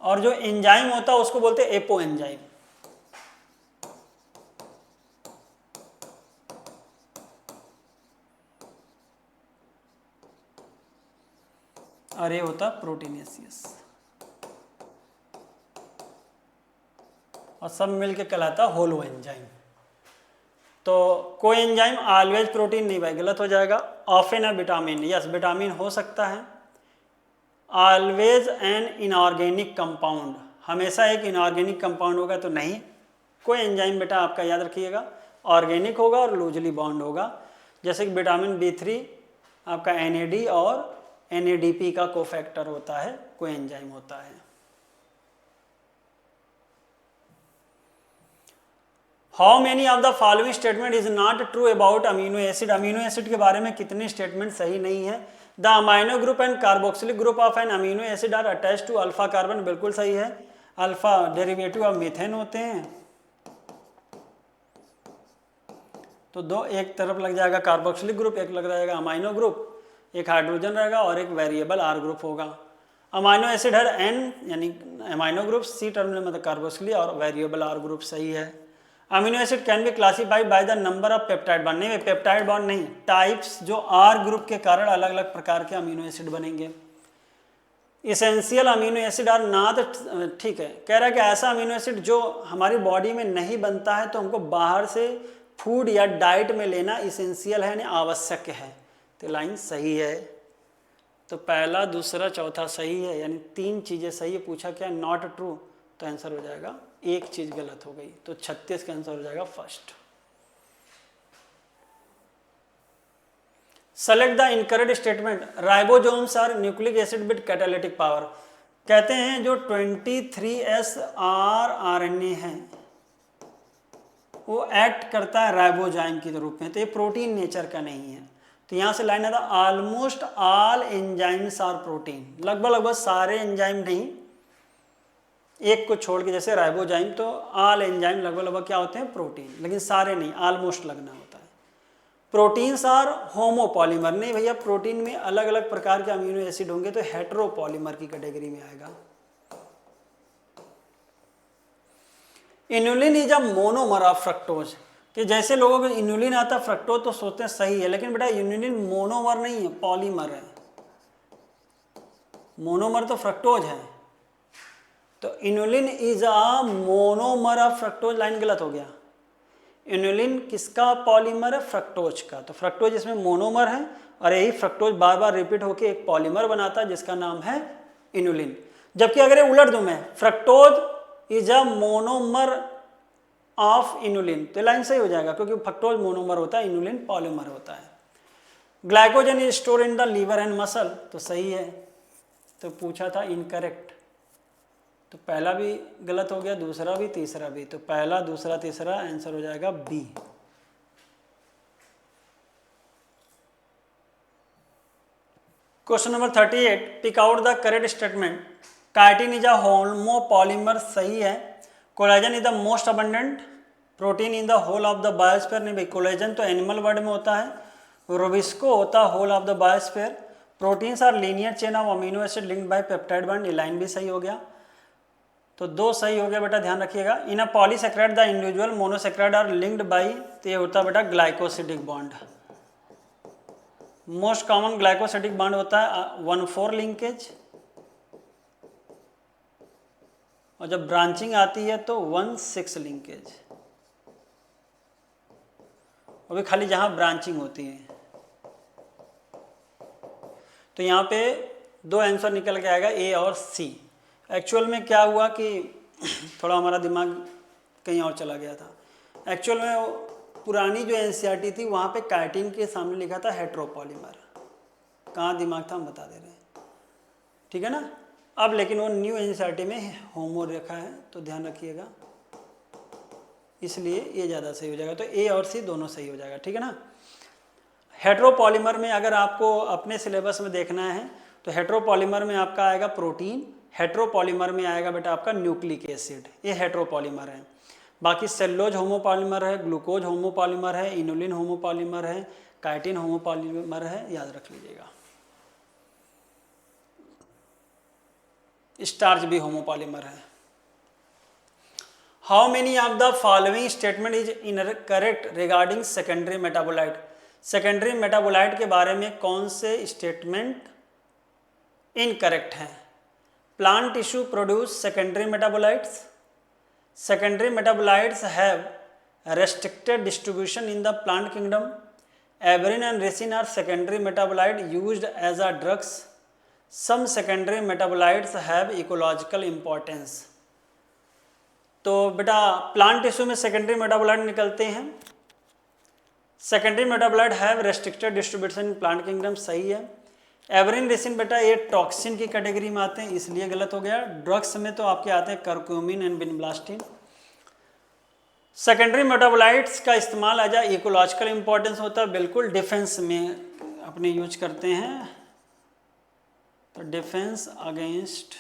और जो एंजाइम होता है उसको बोलते हैं एपो एंजाइम। और ये होता है प्रोटीनेशियस। और सब मिलके कहलाता है होलो एंजाइम। तो कोई एंजाइम ऑलवेज प्रोटीन नहीं भाई, गलत हो जाएगा। ऑफन है विटामिन, यस विटामिन हो सकता है। ऑलवेज एन इनऑर्गेनिक कंपाउंड, हमेशा एक इनऑर्गेनिक कंपाउंड होगा तो नहीं, कोई एंजाइम बेटा आपका याद रखिएगा ऑर्गेनिक होगा और लूजली बॉन्ड होगा। जैसे कि विटामिन B3 आपका NAD और NADP का कोफैक्टर होता है, कोई एंजाइम होता है। How many of the following statement is not true about amino acid, amino acid के बारे में कितने स्टेटमेंट सही नहीं है। The amino group and carboxylic group of an amino acid are attach to alpha carbon, बिल्कुल सही है, अल्फा डेरिवेटिव ऑफ मीथेन होते हैं। तो दो, एक तरफ लग जाएगा कार्बोक्सिलिक ग्रुप, एक लग जाएगा अमाइनो ग्रुप, एक हाइड्रोजन रहेगा और एक वेरिएबल R ग्रुप होगा। अमाइनो एसिड है N यानी अमाइनो ग्रुप, C टर्मिनल मतलब कार्बोक्सिलिक और वेरिएबल R ग्रुप सही है। Amino acid can be classified by the number of peptide bond, नहीं पेप्टाइड बॉन्ड नहीं, टाइप्स जो R ग्रुप के कारण अलग अलग प्रकार के अमीनो एसिड बनेंगे। Essential amino acid are not, ठीक है, कह रहा है कि ऐसा अमीनो एसिड जो हमारी बॉडी में नहीं बनता है तो हमको बाहर से फूड या डाइट में लेना इसेंशियल है यानी आवश्यक है, तो लाइन सही है। तो पहला दूसरा चौथा सही है, यानी 3 चीज़ें सही है। पूछा क्या नॉट ट्रू, तो आंसर हो जाएगा एक चीज़ गलत हो गई, तो 36 का आंसर हो जाएगा first. Select the incorrect statement, ribosomes are nucleic acid with catalytic power, कहते हैं जो 23S RNA है वो एक्ट करता है राइबोजाइम के रूप में, तो ये प्रोटीन नेचर का नहीं है। तो यहाँ से लाइन आता almost all enzymes are protein, लगभग सारे एंजाइम नहीं, एक को छोड़ के, जैसे राइबोजाइम तो ऑल एंजाइम लगभग क्या होते हैं प्रोटीन, लेकिन सारे नहीं, ऑलमोस्ट लगना होता है। प्रोटीन्स आर होमोपॉलीमर, नहीं भैया प्रोटीन में अलग अलग प्रकार के अमीनो एसिड होंगे तो हेटेरोपॉलीमर की कैटेगरी में आएगा। Inulin is a monomer of fructose, कि जैसे लोगों को इनुलिन आता है फ्रक्टोज तो सोचते हैं सही है, लेकिन बेटा इनुलिन मोनोमर नहीं है, पॉलीमर है। मोनोमर तो फ्रक्टोज है, तो inulin is a monomer of fructose, line गलत हो गया। इनुलिन किसका पॉलीमर है, फ्रक्टोज का, तो फ्रक्टोज इसमें मोनोमर है और यही फ्रक्टोज बार बार रिपीट होकर एक पॉलीमर बनाता है जिसका नाम है इनुलिन। जबकि अगर ये उलट दूं मैं, fructose is a monomer of inulin, तो लाइन सही हो जाएगा क्योंकि फ्रक्टोज मोनोमर होता है, इनुलिन पॉलीमर होता है। Glycogen is store in the liver and muscle, तो सही है। तो पूछा था इनकरेक्ट, तो पहला भी गलत हो गया, दूसरा भी तीसरा भी, तो पहला दूसरा तीसरा आंसर हो जाएगा B. Question number 38, pick out the correct statement. Chitin is a homopolymer, सही है। Collagen is the most abundant protein in the whole of the biosphere, नहीं भाई कोलेजन तो एनिमल वर्ड में होता है, रोबिस्को होता है whole of the biosphere. Proteins are linear chain of amino acid linked by peptide bond, ये line भी सही हो गया, तो 2 सही हो गया बेटा, ध्यान रखिएगा। In a polysaccharide the individual monosaccharide are linked by, तो ये होता है बेटा glycosidic bond. Most common glycosidic bond होता है 1,4 लिंकेज, और जब ब्रांचिंग आती है तो 1,6 लिंकेज, वो भी खाली जहां ब्रांचिंग होती है। तो यहाँ पे 2 आंसर निकल के आएगा ए और सी। एक्चुअल में क्या हुआ कि थोड़ा हमारा दिमाग कहीं और चला गया था। एक्चुअल में पुरानी जो एनसीईआरटी थी वहाँ पे काइटिन के सामने लिखा था हेटेरोपॉलीमर, कहाँ दिमाग था हम बता दे रहे हैं, ठीक है ना। अब लेकिन वो न्यू एनसीईआरटी में होमो रखा है, तो ध्यान रखिएगा, इसलिए ये ज़्यादा सही हो जाएगा। तो ए और सी दोनों सही हो जाएगा, ठीक है ना। हेटेरोपॉलीमर में अगर आपको अपने सिलेबस में देखना है तो हेटेरोपॉलीमर में आपका आएगा प्रोटीन, हेटेरोपॉलीमर में आएगा बेटा आपका न्यूक्लिक एसिड, ये हेटेरोपॉलीमर है। बाकी सेल्लोज होमोपॉलीमर है, ग्लूकोज होमोपॉलीमर है, इनुलिन होमोपॉलीमर है, काइटिन होमोपॉलीमर है, याद रख लीजिएगा। स्टार्च भी होमोपॉलीमर है। How many of the following statement is incorrect regarding secondary metabolite, secondary metabolite के बारे में कौन से स्टेटमेंट इनकरेक्ट हैं। Plant tissue produce secondary metabolites, secondary metabolites have restricted distribution in the plant kingdom. Averine and ricin are secondary metabolite used as a drugs. Some secondary metabolites have ecological importance. तो बेटा plant tissue में secondary metabolite निकलते हैं। Secondary metabolite have restricted distribution in plant kingdom, सही है। एवरिन resin बेटा ये toxin की कैटेगरी में आते हैं, इसलिए गलत हो गया। ड्रग्स में तो आपके आते हैं curcumin and vinblastine. Secondary metabolites का इस्तेमाल एज आ इकोलॉजिकल इंपॉर्टेंस होता है, बिल्कुल डिफेंस में अपने यूज करते हैं। तो डिफेंस अगेंस्ट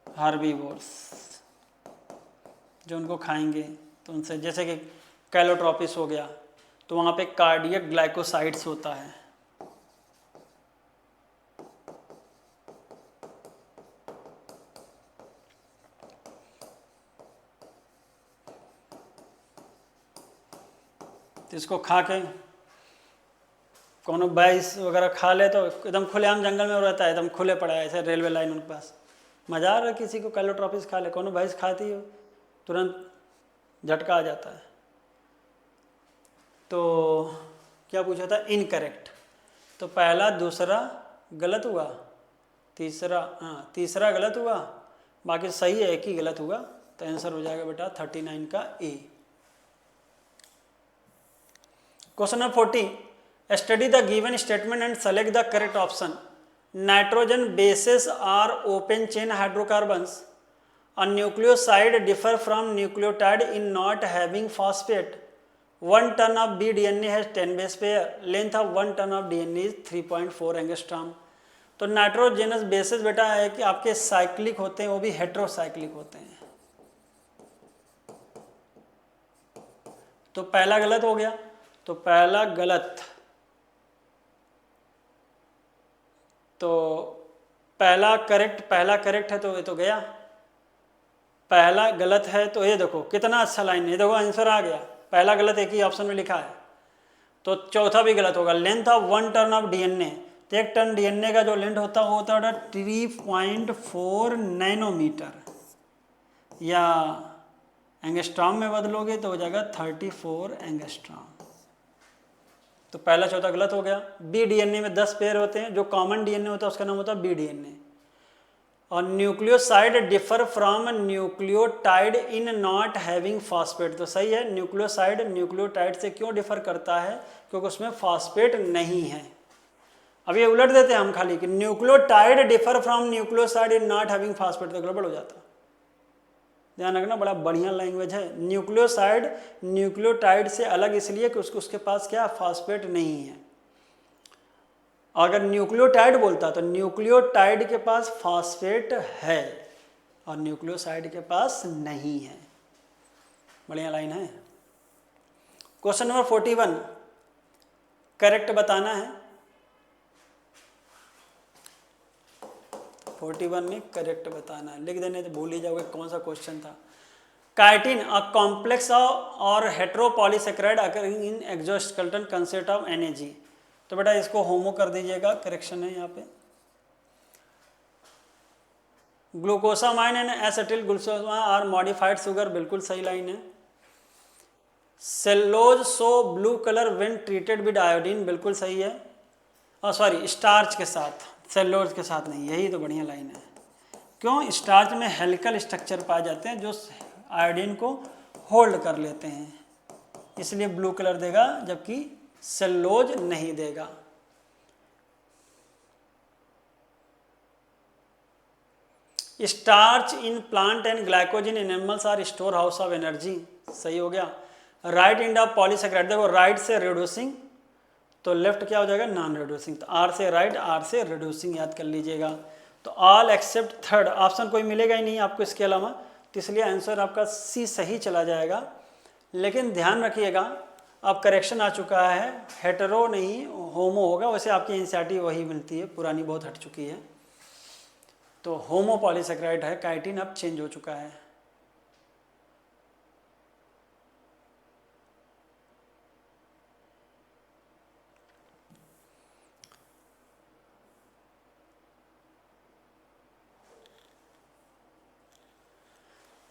हार्बीवोर्स, जो उनको खाएंगे तो उनसे, जैसे कि कैलोट्रोपिस हो गया, तो वहाँ पे कार्डियक ग्लाइकोसाइड्स होता है। तो इसको खा के कोनो भैंस वगैरह खा ले तो एकदम खुलेआम जंगल में रहता है, एकदम खुले पड़ा है, ऐसे रेलवे लाइन उनके पास, मजा आ रहा है किसी को कैलोट्रोपिस खा ले, कोनो भैंस खाती हो तुरंत झटका आ जाता है। तो क्या पूछा था, इनकरेक्ट। तो पहला दूसरा गलत हुआ, तीसरा गलत हुआ, बाकी सही है, एक ही गलत हुआ। तो आंसर हो जाएगा बेटा 39 का A. Question number 40, study the given statement and select the correct option. Nitrogen bases are open chain hydrocarbons. A nucleoside differ from nucleotide in not having phosphate. 1 ton of bDNA has 10 base pair. Length of 1 ton of DNA is 3.4 angstrom. तो nitrogenous basis बेटा है कि आपके cyclic होते हैं, वो भी heterocyclic होते हैं। तो पहला गलत हो गया, तो पहला गलत, तो पहला करेक्ट है, तो ये तो गया। पहला गलत है, तो ये देखो कितना अच्छा लाइन है, देखो आंसर आ गया। पहला गलत एक ही ऑप्शन में लिखा है, तो चौथा भी गलत होगा। Length of 1 ton of DNA, तो 1 टन डीएनए का जो लेंथ होता है वो होता है 3.4 नैनोमीटर, या एंगस्ट्रॉम में बदलोगे तो हो जाएगा 34 एंगस्ट्रॉम। तो पहला चौथा गलत हो गया। बी डीएनए में 10 पेयर होते हैं, जो कॉमन डीएनए होता है उसका नाम होता है बी डीएनए। और nucleoside differ from nucleotide in not having phosphate, तो सही है। न्यूक्लियोसाइड न्यूक्लियोटाइड से क्यों डिफर करता है, क्योंकि उसमें फॉस्फेट नहीं है। अब ये उलट देते हैं हम खाली कि nucleotide differ from nucleoside in not having phosphate, तो गड़बड़ हो जाता है। ध्यान रखना, बड़ा बढ़िया लैंग्वेज है। न्यूक्लियोसाइड न्यूक्लियोटाइड से अलग इसलिए कि उसके पास क्या, फॉस्फेट नहीं है। अगर न्यूक्लियोटाइड बोलता तो न्यूक्लियोटाइड के पास फॉस्फेट है और न्यूक्लियोसाइड के पास नहीं है। बढ़िया लाइन है। क्वेश्चन नंबर 41 करेक्ट बताना है। 41 में करेक्ट बताना है, लिख देने तो भूल ही जाओगे कौन सा क्वेश्चन था। काइटिन अ कॉम्प्लेक्स और heteropolysaccharide occurring in exoskeleton consist of NAG। तो बेटा इसको होमो कर दीजिएगा, करेक्शन है यहाँ पे। Glucosamine and acetyl glucosamine are modified sugar, बिल्कुल सही लाइन है। Cellulose show blue colour when treated with iodine, बिल्कुल सही है। और सॉरी, स्टार्च के साथ, सेलोज के साथ नहीं, यही तो बढ़िया लाइन है। क्यों, स्टार्च में हेलिकल स्ट्रक्चर पाए जाते हैं जो आयोडीन को होल्ड कर लेते हैं, इसलिए ब्लू कलर देगा, जबकि सेलोज नहीं देगा। Starch in plant and glycogen in animals are store house of energy, सही हो गया। राइट एंड ऑफ पॉलीसेकेराइड, देखो राइट से रिड्यूसिंग, तो लेफ्ट क्या हो जाएगा, नॉन रिड्यूसिंग। तो आर से राइट, आर से रिड्यूसिंग याद कर लीजिएगा। तो ऑल एक्सेप्ट थर्ड ऑप्शन कोई मिलेगा ही नहीं आपको इसके अलावा, तो इसलिए आंसर आपका सी सही चला जाएगा। लेकिन ध्यान रखिएगा, अब करेक्शन आ चुका है, हेटेरो नहीं होमो होगा। वैसे आपकी एनसीईआरटी वही मिलती है, पुरानी बहुत हट चुकी है। तो होमो पॉलीसेकेराइड है, काइटिन अब चेंज हो चुका है।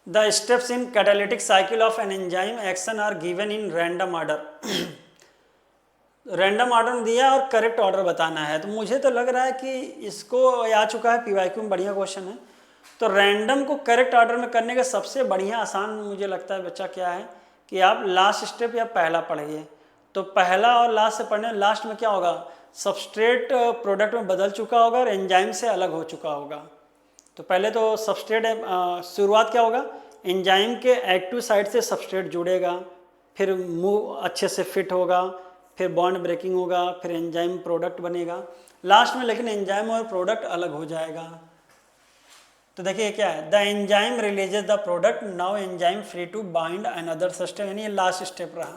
The steps in catalytic cycle of an enzyme action are given in random order. Random order दिया और करेक्ट ऑर्डर बताना है। तो मुझे तो लग रहा है कि इसको आ चुका है, पीवाईक्यू में बढ़िया क्वेश्चन है। तो रैंडम को करेक्ट ऑर्डर में करने का सबसे बढ़िया आसान मुझे लगता है बच्चा क्या है कि आप लास्ट स्टेप या पहला पढ़िए। तो पहला और लास्ट से पढ़ने, लास्ट में क्या होगा, सबस्ट्रेट प्रोडक्ट में बदल चुका होगा और एंजाइम से अलग हो चुका होगा। तो पहले तो सबस्ट्रेट शुरुआत क्या होगा, एंजाइम के एक्टिव साइड से सबस्ट्रेट जुड़ेगा, फिर मूव अच्छे से फिट होगा, फिर बॉन्ड ब्रेकिंग होगा, फिर एंजाइम प्रोडक्ट बनेगा लास्ट में, लेकिन एंजाइम और प्रोडक्ट अलग हो जाएगा। तो देखिए क्या है, the enzyme releases the product, now enzyme free to bind another substance, यानी ये लास्ट स्टेप रहा।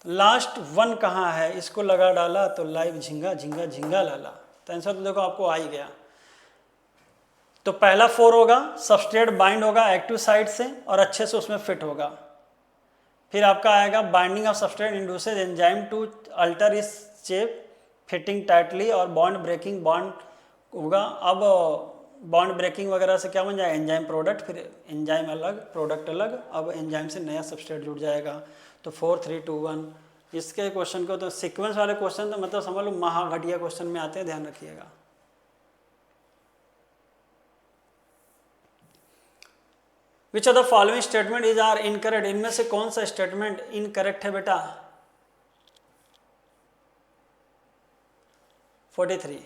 लास्ट वन कहाँ है, इसको लगा डाला तो लाइव झिंगा झिंगा झिंगा लाला, तो आंसर तो देखो आपको आ ही गया। तो पहला 4 होगा, सबस्ट्रेट बाइंड होगा एक्टिव साइड से और अच्छे से उसमें फिट होगा। फिर आपका आएगा binding of substrate induces enzyme to alter its shape fitting tightly, और बॉन्ड ब्रेकिंग, बॉन्ड होगा। अब बॉन्ड ब्रेकिंग वगैरह से क्या बन जाएगा, एंजाइम प्रोडक्ट, फिर एंजाइम अलग प्रोडक्ट अलग, अब एंजाइम से नया सबस्ट्रेट जुड़ जाएगा। तो 4 3 2 1 इसके क्वेश्चन को, तो सीक्वेंस वाले क्वेश्चन तो मतलब समझ लो महाघटिया क्वेश्चन में आते हैं, ध्यान रखिएगा। Which of the following statement is are incorrect, इनमें से कौन सा स्टेटमेंट इनकरेक्ट है बेटा। 43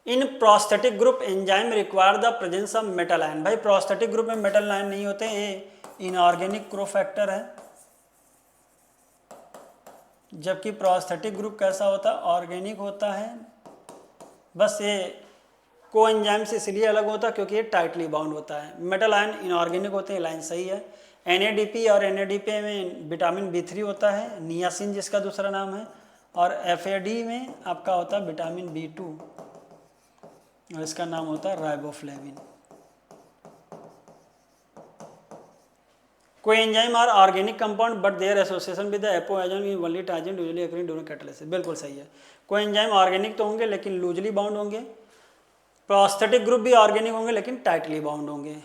in prosthetic group enzyme require the presence of metal ion. भाई प्रोस्थेटिक ग्रुप में मेटल आयन नहीं होते, ये इनऑर्गेनिक कोफैक्टर है। जबकि प्रोस्थेटिक ग्रुप कैसा होता है, ऑर्गेनिक होता है। बस ये को एंजाइम से इसलिए अलग होता है क्योंकि ये टाइटली बाउंड होता है। मेटल आयन इनऑर्गेनिक होते हैं, लाइन सही है। NADP और NADP में विटामिन B3 होता है, नियासिन जिसका दूसरा नाम है, और FAD में आपका होता है विटामिन B2 और इसका नाम होता है riboflavin. Coenzyme are organic compound but their association with the apoenzyme is only transient usually occurring during catalysis, बिल्कुल सही है। कोई एंजाइम ऑर्गेनिक तो होंगे लेकिन लूजली बाउंड होंगे। प्रोस्थेटिक ग्रुप भी ऑर्गेनिक होंगे लेकिन टाइटली बाउंड होंगे।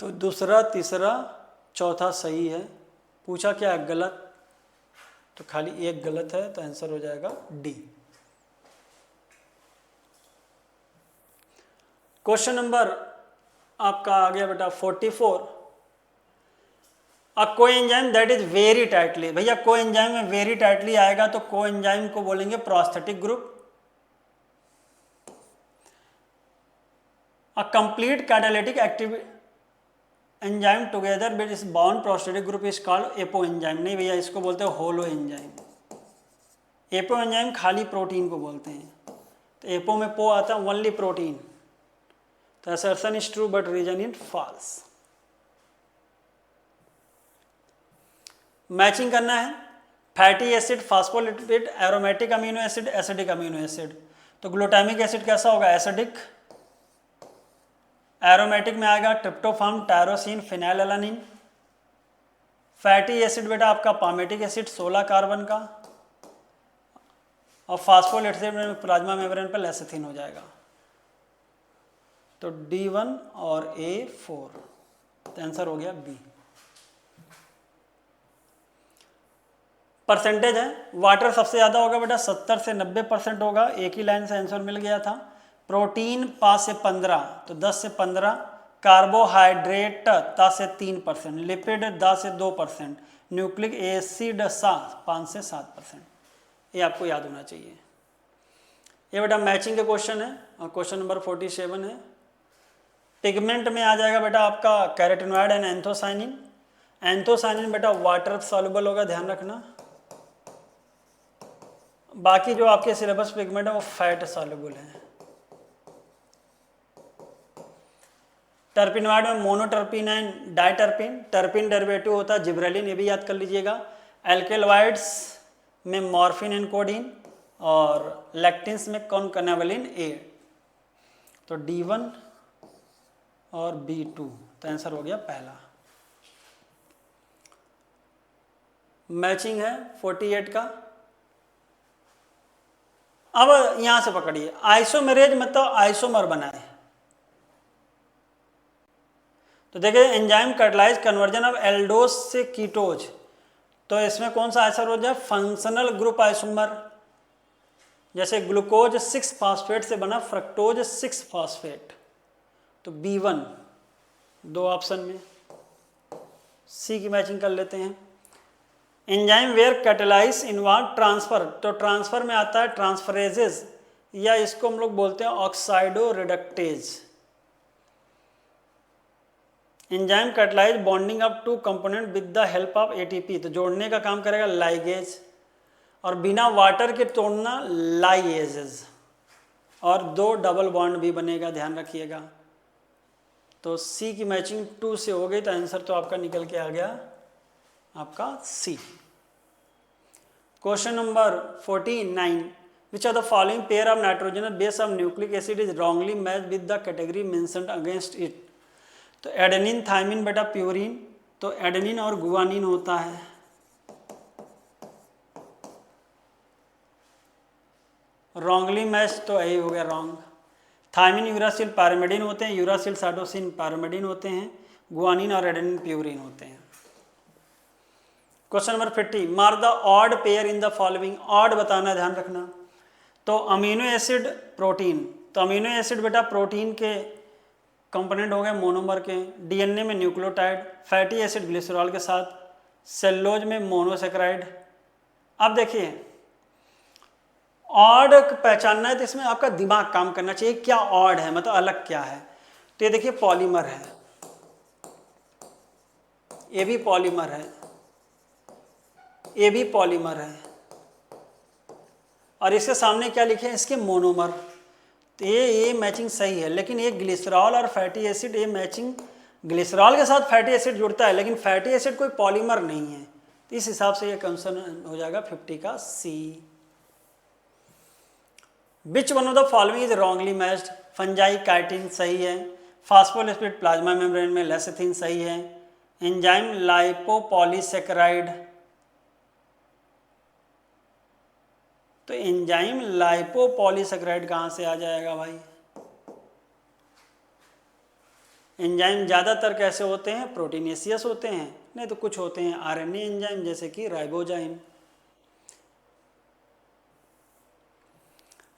तो दूसरा, तीसरा, चौथा सही है। पूछा क्या है गलत, तो खाली एक गलत है, तो आंसर हो जाएगा डी। क्वेश्चन नंबर आपका आ गया बेटा 44। A coenzyme that is very tightly, भैया कोएंजाइम में वेरी टाइटली आएगा तो कोएंजाइम को बोलेंगे prosthetic group. A complete catalytic active enzyme together with this bound prosthetic group is called apoenzyme. नहीं भैया, इसको बोलते हैं होलो एंजाइम। एपो एंजाइम खाली प्रोटीन को बोलते हैं, तो एपो में पो आता है ओनली प्रोटीन। तो assertion is true but reason is false. Matching करना है, fatty acid, phospholipid, aromatic amino acid, acidic amino acid. तो ग्लूटामिक एसिड कैसा होगा, एसिडिक। एरोमेटिक में आएगा tryptophan, tyrosine, phenylalanine. Fatty acid बेटा आपका पामेटिक एसिड 16 कार्बन का, और फास्फोलिपिड में प्लाज्मा मेम्ब्रेन पर लेसिथिन हो जाएगा। तो D1 और A4, तो आंसर हो गया बी। परसेंटेज है, वाटर सबसे ज़्यादा होगा बेटा 70 से 90% होगा, एक ही लाइन से आंसर मिल गया था। प्रोटीन 5 से 15, तो 10 से 15। कार्बोहाइड्रेट 10 से 3%, लिपिड 10 से 2%, न्यूक्लिक एसिड 5 से 7%। ये आपको याद होना चाहिए। ये बेटा मैचिंग का क्वेश्चन है, और क्वेश्चन नंबर 47 है। पिगमेंट में आ जाएगा बेटा आपका कैरोटिनॉइड एंड एंथोसाइनिन। एंथोसाइनिन बेटा वाटर सॉल्युबल होगा, ध्यान रखना। बाकी जो आपके सिलेबस पिगमेंट है वो फैट सॉल्युबल है। टर्पिनॉइड में मोनोटर्पिन एंड डाइटर्पिन, टर्पिन डेरिवेटिव होता है जिब्रेलिन, ये भी याद कर लीजिएगा। एल्केलॉइड्स में मॉर्फिन एंड कोडीन, और लैक्टिन्स में कॉनकनावलिन ए। तो D1 और B2, तो आंसर हो गया पहला। मैचिंग है 48 का। अब यहां से पकड़िए, आइसोमेरेज मतलब आइसोमर बनाए। तो देखिए enzyme catalyse conversion of aldose से कीटोज, तो इसमें कौन सा आंसर हो जाए, फंक्शनल ग्रुप आइसोमर। जैसे ग्लूकोज 6 फास्फेट से बना फ्रक्टोज 6 फास्फेट, तो B1 दो ऑप्शन में, सी की मैचिंग कर लेते हैं। Enzyme where catalyse involve transfer, तो ट्रांसफर में आता है ट्रांसफरेजेस, या इसको हम लोग बोलते हैं oxidoreductase. Enzyme catalyse bonding of two component with the help of ATP, तो जोड़ने का काम करेगा लाइगेज, और बिना वाटर के तोड़ना लाइएजेज, और 2 डबल बॉन्ड भी बनेगा, ध्यान रखिएगा। तो सी की मैचिंग 2 से हो गई, तो आंसर तो आपका निकल के आ गया आपका C. Question number 49, which are the following pair of nitrogenous base of nucleic acid is wrongly matched with the category mentioned against it, तो एडेनिन थायमिन बेटा प्यूरिन, तो एडेनिन और गुआनिन होता है। रॉन्गली मैच, तो यही हो गया रॉन्ग। थायमिन यूरासिल पैरामिडिन होते हैं, यूरासिल साइटोसिन पैरामिडिन होते हैं, गुआनिन और एडेनिन प्यूरिन होते हैं। Question number 50, mark the odd pair in the following, odd बताना, ध्यान रखना। तो अमीनो एसिड प्रोटीन, तो अमीनो एसिड बेटा प्रोटीन के कंपोनेंट हो गए मोनोमर के, DNA में न्यूक्लियोटाइड, फैटी एसिड ग्लिसरॉल के साथ, सेलुलोज में मोनोसेक्राइड। अब देखिए ऑड पहचानना है तो इसमें आपका दिमाग काम करना चाहिए, क्या ऑड है मतलब अलग क्या है। तो ये देखिए पॉलीमर है, ये भी पॉलीमर है, ये भी पॉलीमर है, और इसके सामने क्या लिखे हैं, इसके मोनोमर। तो ये मैचिंग सही है, लेकिन ये ग्लिसरॉल और फैटी एसिड, ये मैचिंग ग्लिसरॉल के साथ फैटी एसिड जुड़ता है, लेकिन फैटी एसिड कोई पॉलीमर नहीं है, तो इस हिसाब से ये आंसर हो जाएगा 50 का C. Which one of the following is wrongly matched, fungi chitin सही है, फास्फोलिपिड प्लाज्मा मेम्ब्रेन में लेसिथिन सही है, एंजाइम लाइपोपॉलीसेकेराइड, तो एंजाइम लाइपोपॉलीसेकेराइड कहाँ से आ जाएगा भाई। एंजाइम ज़्यादातर कैसे होते हैं, प्रोटीनेशियस होते हैं, नहीं तो कुछ होते हैं RNA एंजाइम जैसे कि ribozyme.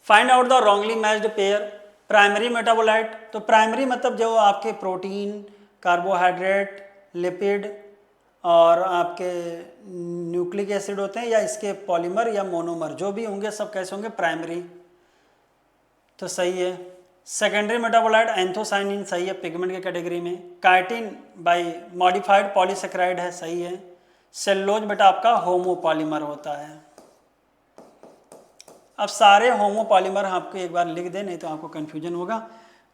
Find out the wrongly matched pair, primary metabolite, तो प्राइमरी मतलब जो आपके प्रोटीन, कार्बोहाइड्रेट, लिपिड और आपके न्यूक्लिक एसिड होते हैं, या इसके पॉलीमर या मोनोमर जो भी होंगे सब कैसे होंगे, प्राइमरी, तो सही है। सेकेंडरी मेटाबोलाइट एंथोसाइनिन सही है, पिगमेंट के कैटेगरी में। काइटिन बाय मॉडिफाइड पॉलीसेकेराइड है, सही है। सेलुलोज बेटा आपका होमोपॉलीमर होता है। अब सारे होमोपॉलीमर आपको एक बार लिख दें, नहीं तो आपको कन्फ्यूजन होगा।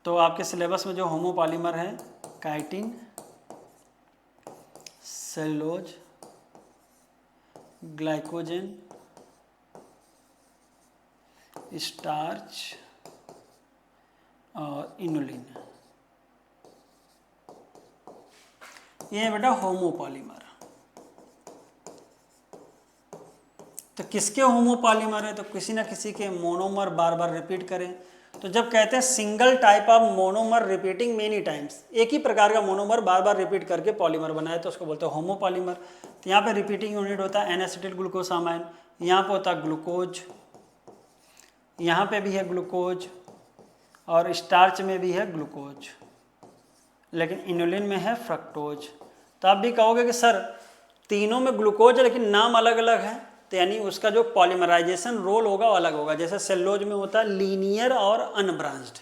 तो आपके सिलेबस में जो होमोपॉलीमर है, काइटिन, सेलुलोज, ग्लाइकोजन, स्टार्च और इनुलिन, ये है बेटा होमोपॉलीमर। तो किसके होमोपॉलीमर है, तो किसी ना किसी के मोनोमर बार बार रिपीट करें। तो जब कहते हैं single type of monomer repeating many times, एक ही प्रकार का मोनोमर बार बार रिपीट करके पॉलीमर बनाए, तो उसको बोलते हैं होमोपॉलीमर। तो यहाँ पे रिपीटिंग यूनिट होता है N-एसिटिल ग्लूकोसामाइन, यहाँ पे होता है ग्लूकोज, यहाँ पे भी है ग्लूकोज, और स्टार्च में भी है ग्लूकोज, लेकिन इनुलिन में है फ्रक्टोज। तो आप भी कहोगे कि सर तीनों में ग्लूकोज है लेकिन नाम अलग अलग है, तो यानी उसका जो पॉलीमराइजेशन रोल होगा वो अलग होगा। जैसे सेलुलोज में होता है लीनियर और अनब्रांच्ड,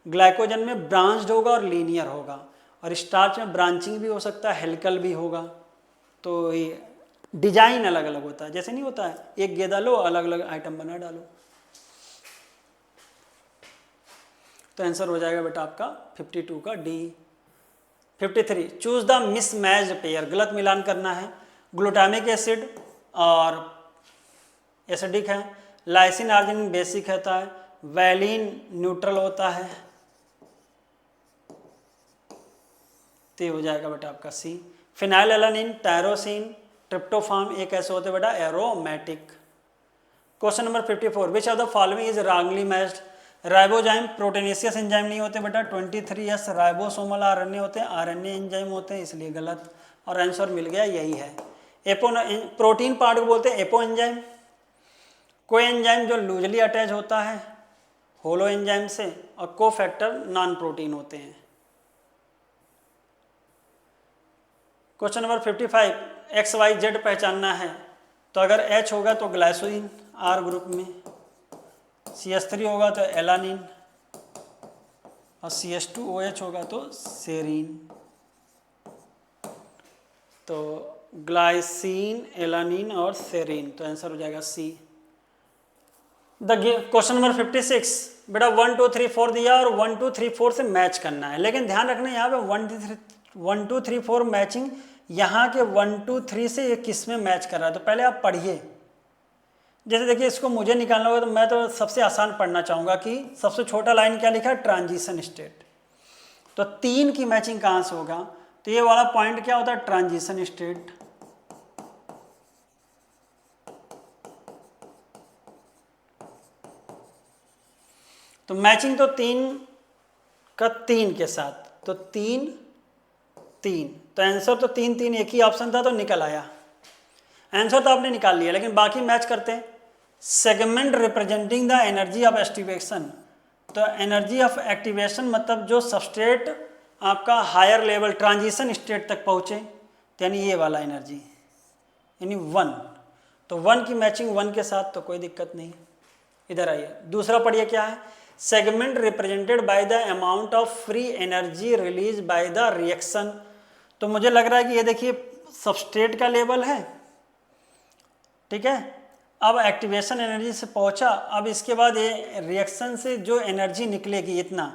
ग्लाइकोजन में ब्रांच्ड होगा और लीनियर होगा, और स्टार्च में ब्रांचिंग भी हो सकता है, हेलिकल भी होगा। तो ये डिजाइन अलग अलग होता है, जैसे नहीं होता है एक गेंदा लो अलग अलग आइटम बना डालो। तो आंसर हो जाएगा बेटा आपका 52 का D. 53, choose the mismatched pair, गलत मिलान करना है। ग्लूटामिक एसिड और एसिडिक है, लाइसिन आर्जिनिन बेसिक होता है, वैलिन न्यूट्रल होता है, तो हो जाएगा बेटा आपका सी। फिनाइलएलानिन, टायरोसिन, ट्रिप्टोफान एक ऐसे होते बेटा aromatic. Question number 54, which of the following is wrongly matched, ribozyme proteinaceous enzyme नहीं होते बेटा, 23S राइबोसोमल आरएनए होते हैं, आरएनए एंजाइम होते हैं, इसलिए गलत। और आंसर मिल गया, यही है एपो। प्रोटीन पार्ट को बोलते हैं एपो एंजाइम। कोई एंजाइम जो लूजली अटैच होता है होलो एंजाइम से, और को फैक्टर नॉन प्रोटीन होते हैं। क्वेश्चन नंबर 55, XYZ पहचानना है, तो अगर H होगा तो ग्लाइसिन R ग्रुप में, CH3 होगा तो एलानिन, और CH2OH होगा तो सेरीन। तो ग्लाइसिन, एलानिन और सेरीन, तो आंसर हो जाएगा C। क्वेश्चन नंबर 56, बेटा 1 2 3 4 दिया और 1 2 3 4 से मैच करना है, लेकिन ध्यान रखना यहाँ पे 1 2 3 4 मैचिंग, यहाँ के 1 2 3 से ये किस में मैच कर रहा है, तो पहले आप पढ़िए। जैसे देखिए इसको मुझे निकालना होगा तो मैं तो सबसे आसान पढ़ना चाहूँगा कि सबसे छोटा लाइन क्या लिखा है, ट्रांजिशन स्टेट। तो 3 की मैचिंग कहाँ से होगा, तो ये वाला पॉइंट क्या होता है, ट्रांजिशन स्टेट। तो मैचिंग तो 3 का 3 के साथ, तो 3 3, तो आंसर तो 3 3 एक ही ऑप्शन था तो निकल आया। आंसर तो आपने निकाल लिया, लेकिन बाकी मैच करते हैं। Segment representing the energy of activation, तो एनर्जी ऑफ एक्टिवेशन मतलब जो सबस्ट्रेट आपका हायर लेवल ट्रांजिशन स्टेट तक पहुँचे, यानी ये वाला एनर्जी, यानी 1, तो 1 की मैचिंग 1 के साथ, तो कोई दिक्कत नहीं। इधर आइए, दूसरा पढ़िए क्या है, segment represented by the amount of free energy release by the reaction. तो मुझे लग रहा है कि ये देखिए सबस्ट्रेट का लेवल है, ठीक है। अब एक्टिवेशन एनर्जी से पहुंचा, अब इसके बाद ये रिएक्शन से जो एनर्जी निकलेगी इतना,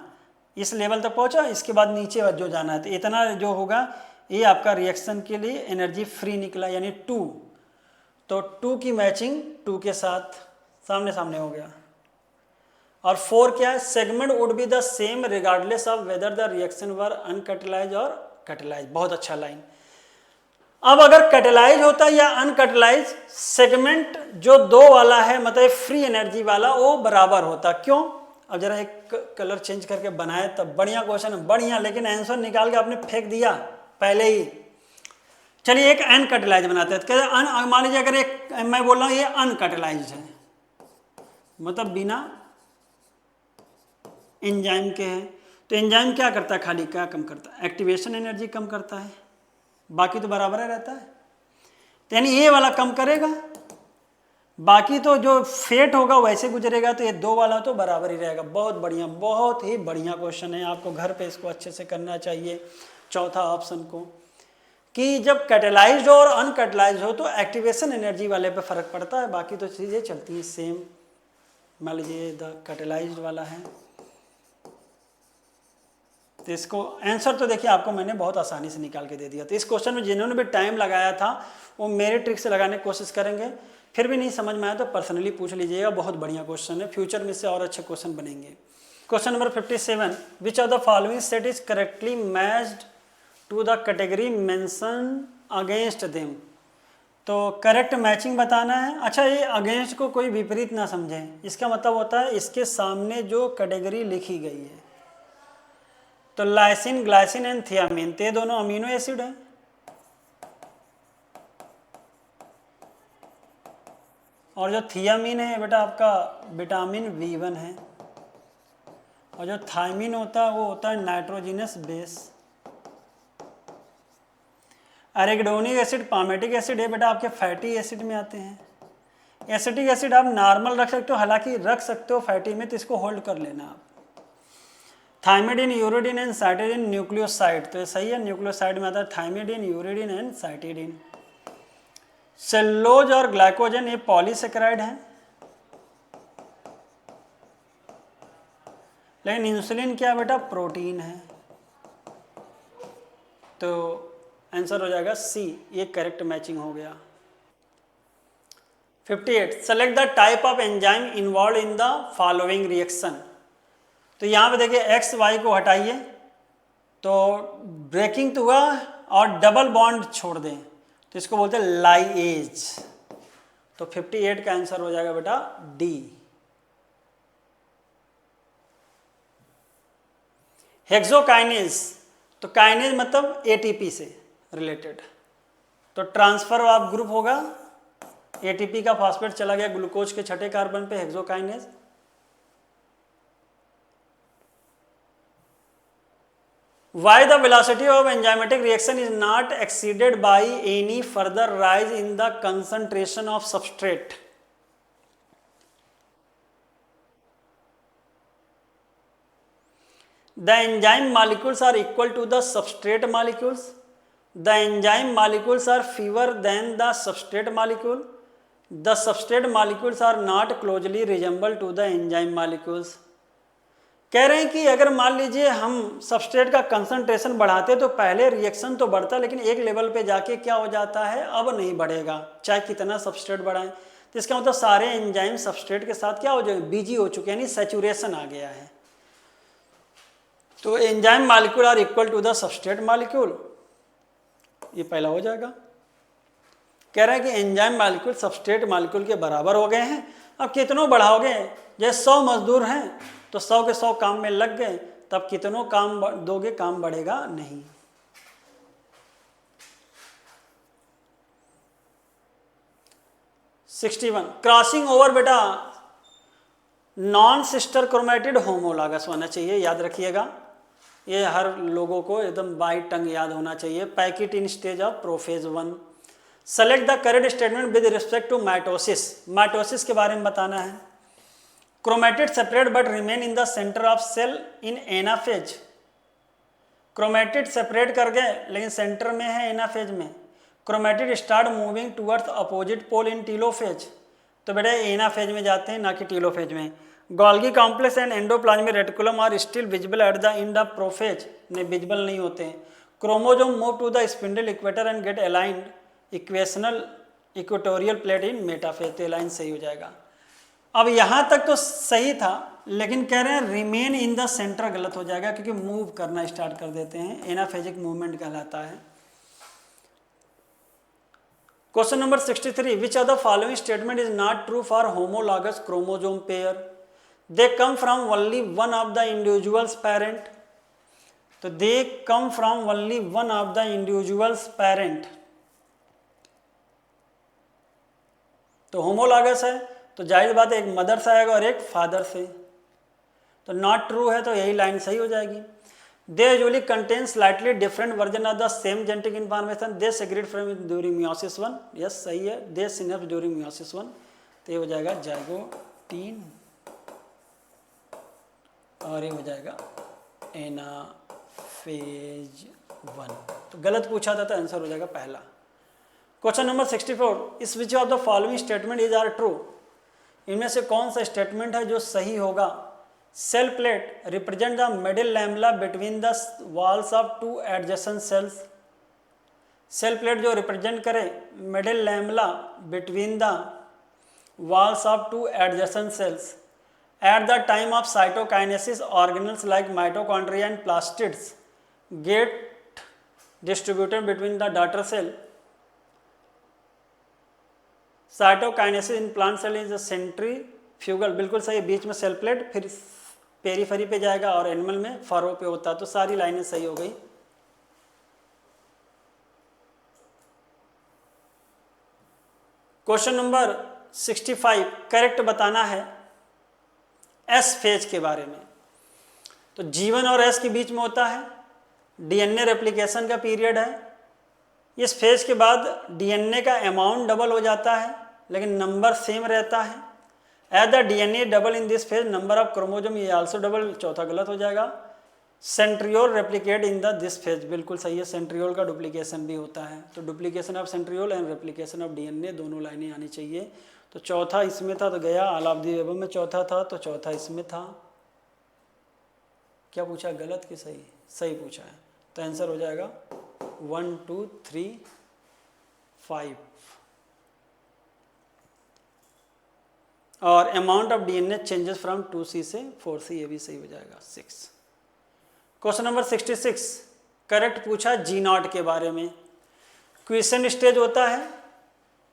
इस लेवल तक पहुंचा, इसके बाद नीचे जो जाना है तो इतना जो होगा ये आपका रिएक्शन के लिए एनर्जी फ्री निकला, यानी 2। तो 2 की मैचिंग 2 के साथ सामने सामने हो गया। और 4 क्या है, segment would be the same regardless of whether the reaction were uncatalyse और कैटलाइज। बहुत अच्छा लाइन। अब अगर कैटलाइज होता है या अनकैटलाइज, सेगमेंट जो 2 वाला है मतलब फ्री एनर्जी वाला, वो बराबर होता। क्यों, अब जरा एक कलर चेंज करके बनाए तब। बढ़िया क्वेश्चन है, बढ़िया, लेकिन आंसर निकाल के आपने फेंक दिया पहले ही। चलिए एक अनकैटलाइज बनाते हैं। कहते मान लीजिए अगर एक मैं बोल रहा हूँ ये अनकैटलाइज है, मतलब बिना एंजाइम के हैं, तो एंजाइम क्या करता है, खाली क्या कम करता है, एक्टिवेशन एनर्जी कम करता है, बाकी तो बराबर ही रहता है। तो यानी ये वाला कम करेगा, बाकी तो जो फेट होगा वैसे गुजरेगा, तो ये 2 वाला तो बराबर ही रहेगा। बहुत बढ़िया, बहुत ही बढ़िया क्वेश्चन है, आपको घर पे इसको अच्छे से करना चाहिए। चौथा ऑप्शन को, कि जब कैटलाइज्ड हो और अनकैटलाइज्ड हो तो एक्टिवेशन एनर्जी वाले पे फर्क पड़ता है, बाकी तो चीज़ें चलती हैं सेम। मान लीजिए द कैटलाइज्ड वाला है, तो इसको आंसर तो देखिए आपको मैंने बहुत आसानी से निकाल के दे दिया। तो इस क्वेश्चन में जिन्होंने भी टाइम लगाया था वो मेरे ट्रिक से लगाने की कोशिश करेंगे। फिर भी नहीं समझ में आया तो पर्सनली पूछ लीजिएगा, बहुत बढ़िया क्वेश्चन है, फ्यूचर में इससे और अच्छे क्वेश्चन बनेंगे। Question number 57, which of the following set is correctly matched to the category mention against them. तो करेक्ट मैचिंग बताना है। अच्छा, ये अगेंस्ट को कोई विपरीत ना समझें, इसका मतलब होता है इसके सामने जो कैटेगरी लिखी गई है। तो लाइसिन, ग्लाइसिन एंड थियामिन, ये दोनों अमीनो एसिड हैं, और जो थियामिन है बेटा आपका विटामिन B1 है, और जो थायमिन होता है वो होता है nitrogenous base. Arachidonic acid, palmitic acid है बेटा आपके फैटी एसिड में आते हैं। एसिटिक एसिड आप नॉर्मल रख सकते हो, हालांकि रख सकते हो फैटी में, तो इसको होल्ड कर लेना आप। थाइमिडिन, यूरिडिन एंड साइटिडिन न्यूक्लियोसाइड, तो ये सही है, न्यूक्लियोसाइड में आता है थाइमिडिन, यूरिडिन एंड साइटिडिन। सेलुलोज और ग्लाइकोजन ये पॉलीसेकेराइड हैं, लेकिन इंसुलिन क्या बेटा, प्रोटीन है। तो आंसर हो जाएगा C, ये करेक्ट मैचिंग हो गया। 58, select the type of enzyme involve in the following reaction. तो यहाँ पे देखिए एक्स वाई को हटाइए, तो ब्रेकिंग तो हुआ और डबल बॉन्ड छोड़ दें, तो इसको बोलते हैं लाइएज। तो 58 का आंसर हो जाएगा बेटा D। हेक्सोकाइनेज, तो काइनेज मतलब एटीपी से रिलेटेड, तो ट्रांसफर ऑफ ग्रुप होगा, एटीपी का फॉस्फेट चला गया ग्लूकोज के छठे कार्बन पे, hexokinase. Why the velocity of enzymatic reaction is not exceeded by any further rise in the concentration of substrate? The enzyme molecules are equal to the substrate molecules. The enzyme molecules are fewer than the substrate molecule. The substrate molecules are not closely resemble to the enzyme molecules. कह रहे हैं कि अगर मान लीजिए हम substrate का concentration बढ़ाते तो पहले रिएक्शन तो बढ़ता, लेकिन एक लेवल पे जाके क्या हो जाता है, अब नहीं बढ़ेगा चाहे कितना सबस्ट्रेट बढ़ाएं। तो इसका मतलब सारे एंजाइम सबस्ट्रेट के साथ क्या हो जाएंगे, बिजी हो चुके हैं, यानी सैचुरेशन आ गया है। तो enzyme molecule are equal to the substrate molecule, ये पहला हो जाएगा। कह रहे हैं कि एंजाइम मॉलिक्यूल सबस्ट्रेट मॉलिक्यूल के बराबर हो गए हैं। अब कितनों बढ़ाओगे, जैसे 100 मजदूर हैं तो 100 के 100 काम में लग गए, तब कितनों काम दोगे, काम बढ़ेगा नहीं। क्रॉसिंग ओवर बेटा नॉन सिस्टर क्रोमेटिड होमोलॉगस होना चाहिए, याद रखिएगा, ये हर लोगों को एकदम बाई टंग याद होना चाहिए। Pachytene stage of prophase 1। Select the correct statement with respect to mitosis, mitosis के बारे में बताना है। Chromatid separate but remain in the centre of cell in anaphase, chromatid separate कर गए लेकिन सेंटर में है एनाफेज में। Chromatid start moving towards opposite pole in telophase, तो बेटा एनाफेज में जाते हैं ना कि टीलोफेज में। Golgi complex and endoplasmic reticulum are still visible at the end of prophase, ने विजिबल नहीं होते हैं। Chromosome move to the spindle equator and get aligned equational equatorial plate in metaphase, तो अलाइन सही हो जाएगा। अब यहाँ तक तो सही था, लेकिन कह रहे हैं रिमेन इन द सेंटर गलत हो जाएगा, क्योंकि मूव करना स्टार्ट कर देते हैं, एनाफेजिक मूवमेंट कहलाता है। Question number 63, which of the following statement is not true for homologous chromosome pair? They come from only one of the individuals parent, तो they come from only one of the individuals parent, तो homologous है तो जाहिर बात है एक mother से आएगा और एक फादर से, तो नॉट ट्रू है तो यही लाइन सही हो जाएगी। They usually contain slightly different version of the same genetic information, they segregate from during meiosis 1, yes सही है, दे सिनेप्स ड्यूरिंग मियोसिस 1, तो ये हो जाएगा जाइगोटीन और ये हो जाएगा एनाफेज 1, तो गलत पूछा था तो आंसर हो जाएगा पहला। क्वेश्चन नंबर 64, इस which of the following statement is are true? इनमें से कौन सा स्टेटमेंट है जो सही होगा? Cell plate represent the middle lamella between the walls of two adjacent cells, cell plate जो रिप्रेजेंट करे middle lamella between the walls of two adjacent cells. At the time of cytokinesis organelles like mitochondria and plastids get distributed between the daughter cell. Cytokinesis in plant cell is centrifugal, बिल्कुल सही, बीच में cell plate फिर periphery पे जाएगा और animal में furrow पे होता है, तो सारी लाइनें सही हो गई। क्वेश्चन नंबर 65, करेक्ट बताना है एस फेज के बारे में। तो G1 और S के बीच में होता है, डीएनए रेप्लिकेशन का पीरियड है। इस फेज के बाद डीएनए का अमाउंट डबल हो जाता है लेकिन नंबर सेम रहता है। As the DNA double in this phase number of chromosome ये आल्सो डबल, चौथा गलत हो जाएगा। Centriole replicate in the this phase, बिल्कुल सही है, सेंट्रियोल का डुप्लीकेशन भी होता है, तो duplication of centriole and replication of DNA दोनों लाइनें आनी चाहिए। तो चौथा इसमें था तो गया, ऑल ऑफ द अबव में चौथा था तो चौथा इसमें था। क्या पूछा, गलत कि सही? सही पूछा है, तो आंसर हो जाएगा 1 2 3 5। और amount of DNA changes from 2C से 4C, ये भी सही हो जाएगा 6। क्वेश्चन नंबर 66, करेक्ट पूछा G0 के बारे में। क्वेश्चन स्टेज होता है,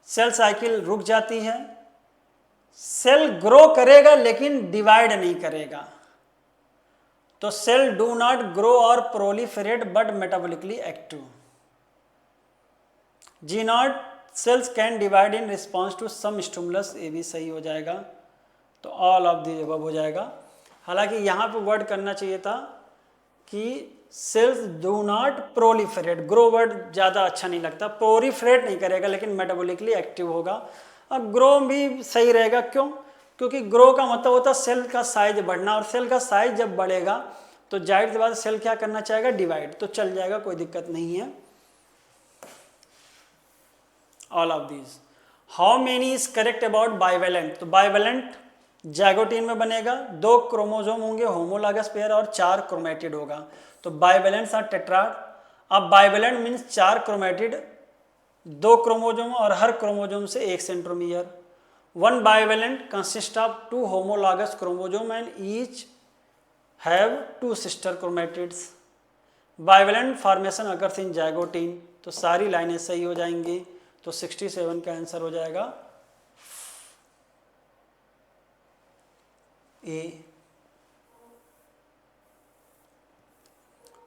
सेल साइकिल रुक जाती है, सेल ग्रो करेगा लेकिन डिवाइड नहीं करेगा, तो सेल डू नॉट ग्रो और proliferate but metabolically active. G nought cells can divide in response to some stimulus, ये भी सही हो जाएगा। तो ऑल ऑफ दी अबव हो जाएगा। हालांकि यहाँ पे वर्ड करना चाहिए था कि sales do not proliferate, grow word ज़्यादा अच्छा नहीं लगता, प्रोलिफरेट नहीं करेगा लेकिन मेटाबॉलिकली एक्टिव होगा। अब ग्रो भी सही रहेगा, क्यों? क्योंकि ग्रो का मतलब होता है सेल का साइज बढ़ना, और सेल का साइज जब बढ़ेगा तो जाहिर सी बात सेल क्या करना चाहेगा, डिवाइड, तो चल जाएगा, कोई दिक्कत नहीं है। All of these. How many is correct about bivalent? तो बाइवेलेंट जैगोटीन में बनेगा, 2 क्रोमोसोम होंगे होमोलॉगस पेयर और 4 क्रोमेटिड होगा। तो बाइवेलेंट्स आर टेट्राड। अब बाइवेलेंट मीन्स 4 क्रोमेटिड, 2 क्रोमोसोम और हर क्रोमोसोम से 1 centromere. 1 bivalent consist of 2 homologous chromosome and each have 2 sister chromatids. Bivalent formation occurs in zygotene. तो सारी लाइनें सही हो जाएंगी। तो 67 का आंसर हो जाएगा A.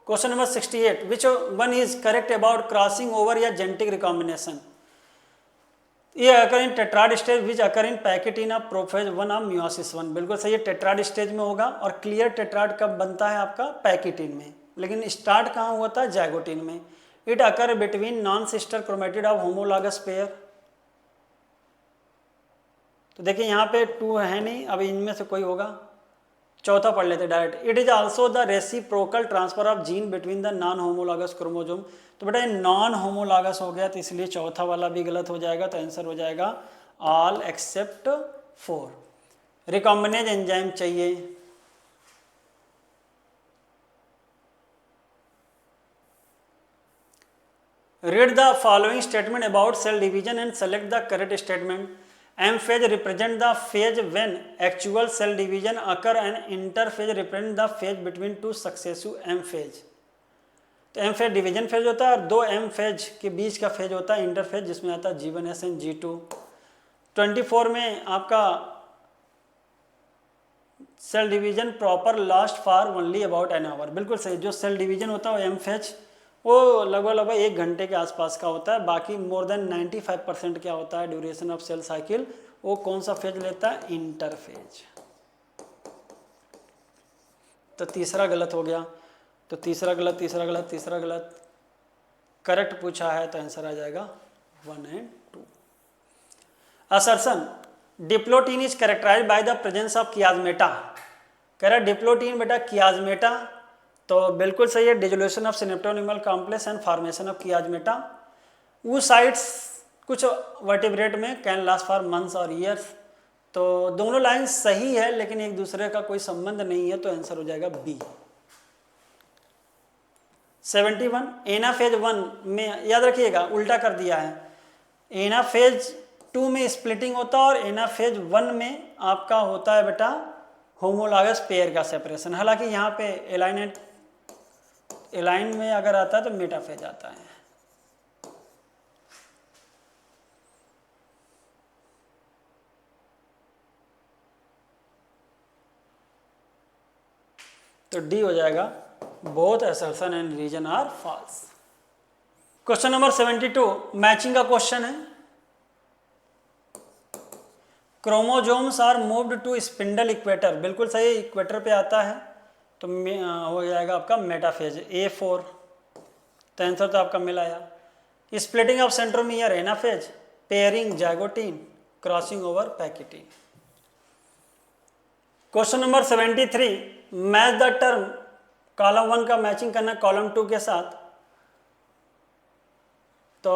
Question number 68, which one is correct about crossing over या जेनेटिक रिकॉम्बिनेशन? ये occur in tetrad stage which occur in pachytene of prophase 1 of meiosis 1। बिल्कुल सही है, टेट्राड स्टेज में होगा। और क्लियर टेट्राड कब बनता है आपका? पैकेटिन में। लेकिन स्टार्ट कहाँ हुआ था? जैगोटीन में। It occur between non sister chromatid of homologous pair. तो देखिए यहाँ पे 2 है नहीं, अब इनमें से कोई होगा। चौथा पढ़ लेते direct. It is also the reciprocal transfer of gene between the non homologous chromosome. तो बेटा ये नॉन होमोलॉगस हो गया, तो इसलिए चौथा वाला भी गलत हो जाएगा। तो आंसर हो जाएगा ऑल एक्सेप्ट 4। रिकॉम्बिनेज एंजाइम चाहिए। Read the following statement about cell division and select the correct statement. M phase represent the phase when actual cell division occur and interphase represent the phase between 2 successive M phase। तो M phase division phase होता है और 2 M phase के बीच का phase होता है interphase, जिसमें आता है G1S एंड G2। 24 में आपका cell division proper last for only about an hour. बिल्कुल सही, जो सेल डिवीजन होता है वो M phase वो लगभग 1 घंटे के आसपास का होता है। बाकी मोर देन 95% क्या होता है ड्यूरेशन ऑफ सेल साइकिल, वो कौन सा फेज लेता है? इंटरफेज। तो तीसरा गलत हो गया। तो तीसरा गलत, तीसरा गलत, तीसरा गलत। करेक्ट पूछा है तो आंसर आ जाएगा 1 and 2। Assertion, diplotene is characterised by the presence of chiasmata. कह रहा है डिप्लोटीन बेटा कियाजमेटा, तो बिल्कुल सही है। Dissolution of synaptonemal complex and formation of chiasmata. oocytes कुछ वर्टिब्रेट में कैन लास्ट फॉर मंथ्स और ईयर्स। तो दोनों लाइन सही है लेकिन एक दूसरे का कोई संबंध नहीं है, तो आंसर हो जाएगा बी। 71, एनाफेज 1 में याद रखिएगा उल्टा कर दिया है। एनाफेज 2 में स्प्लिटिंग होता है और एनाफेज 1 में आपका होता है बेटा होमोलॉगस पेयर का सेपरेशन। हालांकि यहाँ पे एलाइन में अगर आता है तो मेटाफेज आता है। तो डी हो जाएगा, both assertion and reason are false. Question number 72 matching का क्वेश्चन है। Chromosomes are moved to spindle equator. बिल्कुल सही, इक्वेटर पे आता है तो हो जाएगा आपका मेटाफेज A4। तो आंसर तो आपका मिल आया। Splitting of centromere anaphase, pairing zygotene, crossing over pachytene. Question number 73 match the term. Column 1 का मैचिंग करना कॉलम 2 के साथ। तो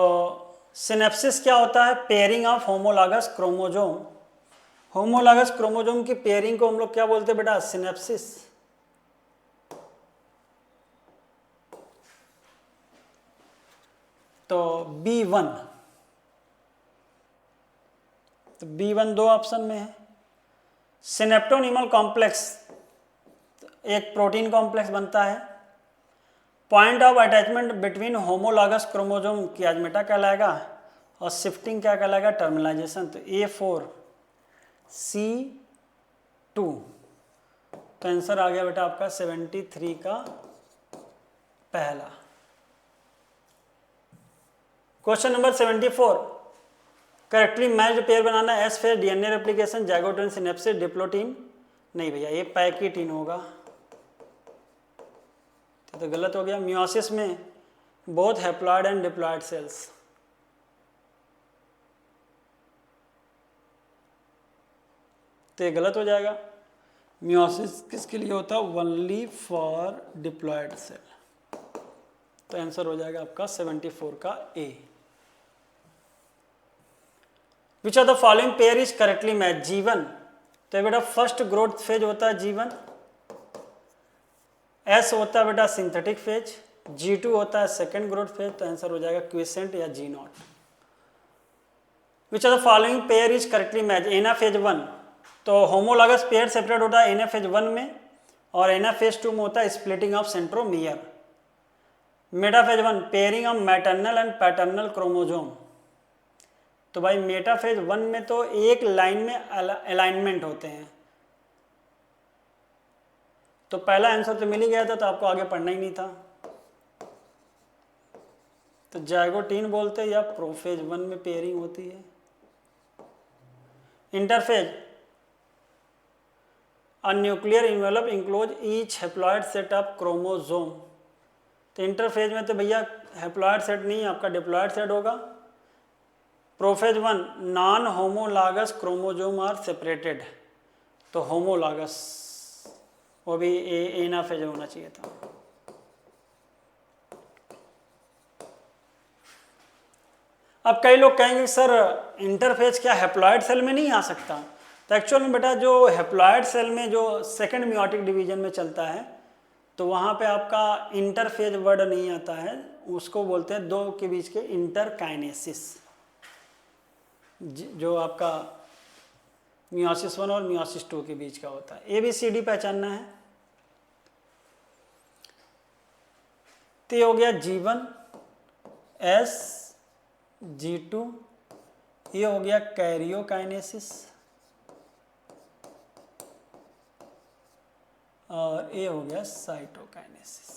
सिनेप्सिस क्या होता है? Pairing of homologous chromosome. Homologous chromosome की पेयरिंग को हम लोग क्या बोलते हैं बेटा? सिनेप्सिस। तो B1, तो B1 दो ऑप्शन में है। सिनेप्टोनिमल कॉम्प्लेक्स एक प्रोटीन कॉम्प्लेक्स बनता है। Point of attachment between homologous chromosome chiasmata कहलाएगा और शिफ्टिंग क्या कहलाएगा? टर्मिनलाइजेशन। तो A4 C2। तो आंसर आ गया बेटा आपका 73 का पहला। Question number 74, correctly matched pair बनाना, S phase, DNA replication, zygote synapsis, diplotene. नहीं भैया ये पैकीटीन होगा, तो गलत हो गया। मियोसिस में both haploid and diploid sales, तो ये गलत हो जाएगा। मियोसिस किसके लिए होता है? Only for diploid cell. तो आंसर हो जाएगा आपका 74 का A. Which of the following pair is correctly match? जीवन, तो बेटा फर्स्ट ग्रोथ फेज होता है जीवन। एस होता है बेटा सिंथेटिक फेज। G2 होता है सेकेंड ग्रोथ फेज, तो आंसर हो जाएगा क्विसेंट या G0। Which of the following pair is correctly match? Anaphase 1, तो होमोलॉगस पेयर सेपरेट होता है एनाफेज 1 में, और एनाफेज 2 में होता है splitting of centromere. Metaphase 1 pairing of maternal and paternal chromosome, तो भाई मेटाफेज 1 में तो एक लाइन में अलाइनमेंट होते हैं, तो पहला आंसर तो मिल ही गया था, तो आपको आगे पढ़ना ही नहीं था। तो जाइगोटीन बोलते हैं, या प्रोफेज 1 में पेयरिंग होती है। Interphase, a nuclear envelope enclose each haploid set of chromosome, तो इंटरफेज में तो भैया हैप्लॉइड सेट नहीं, आपका डिप्लॉइड सेट होगा। Prophase 1 non homologous chromosome are separated, तो होमोलॉगस, वो भी एनाफेज होना चाहिए था। अब कई लोग कहेंगे सर इंटरफेज क्या हैप्लॉइड सेल में नहीं आ सकता? तो एक्चुअल में बेटा जो हैप्लॉइड सेल में जो सेकंड मियोटिक डिवीजन में चलता है, तो वहाँ पे आपका इंटरफेज वर्ड नहीं आता है, उसको बोलते हैं दो के बीच के इंटरकाइनेसिस, जो आपका मियोसिस 1 और मियोसिस 2 के बीच का होता है। ABCD पहचानना है। तो ये हो गया G1, S, G2, ये हो गया कैरियोकाइनेसिस, और ये हो गया साइटोकाइनेसिस।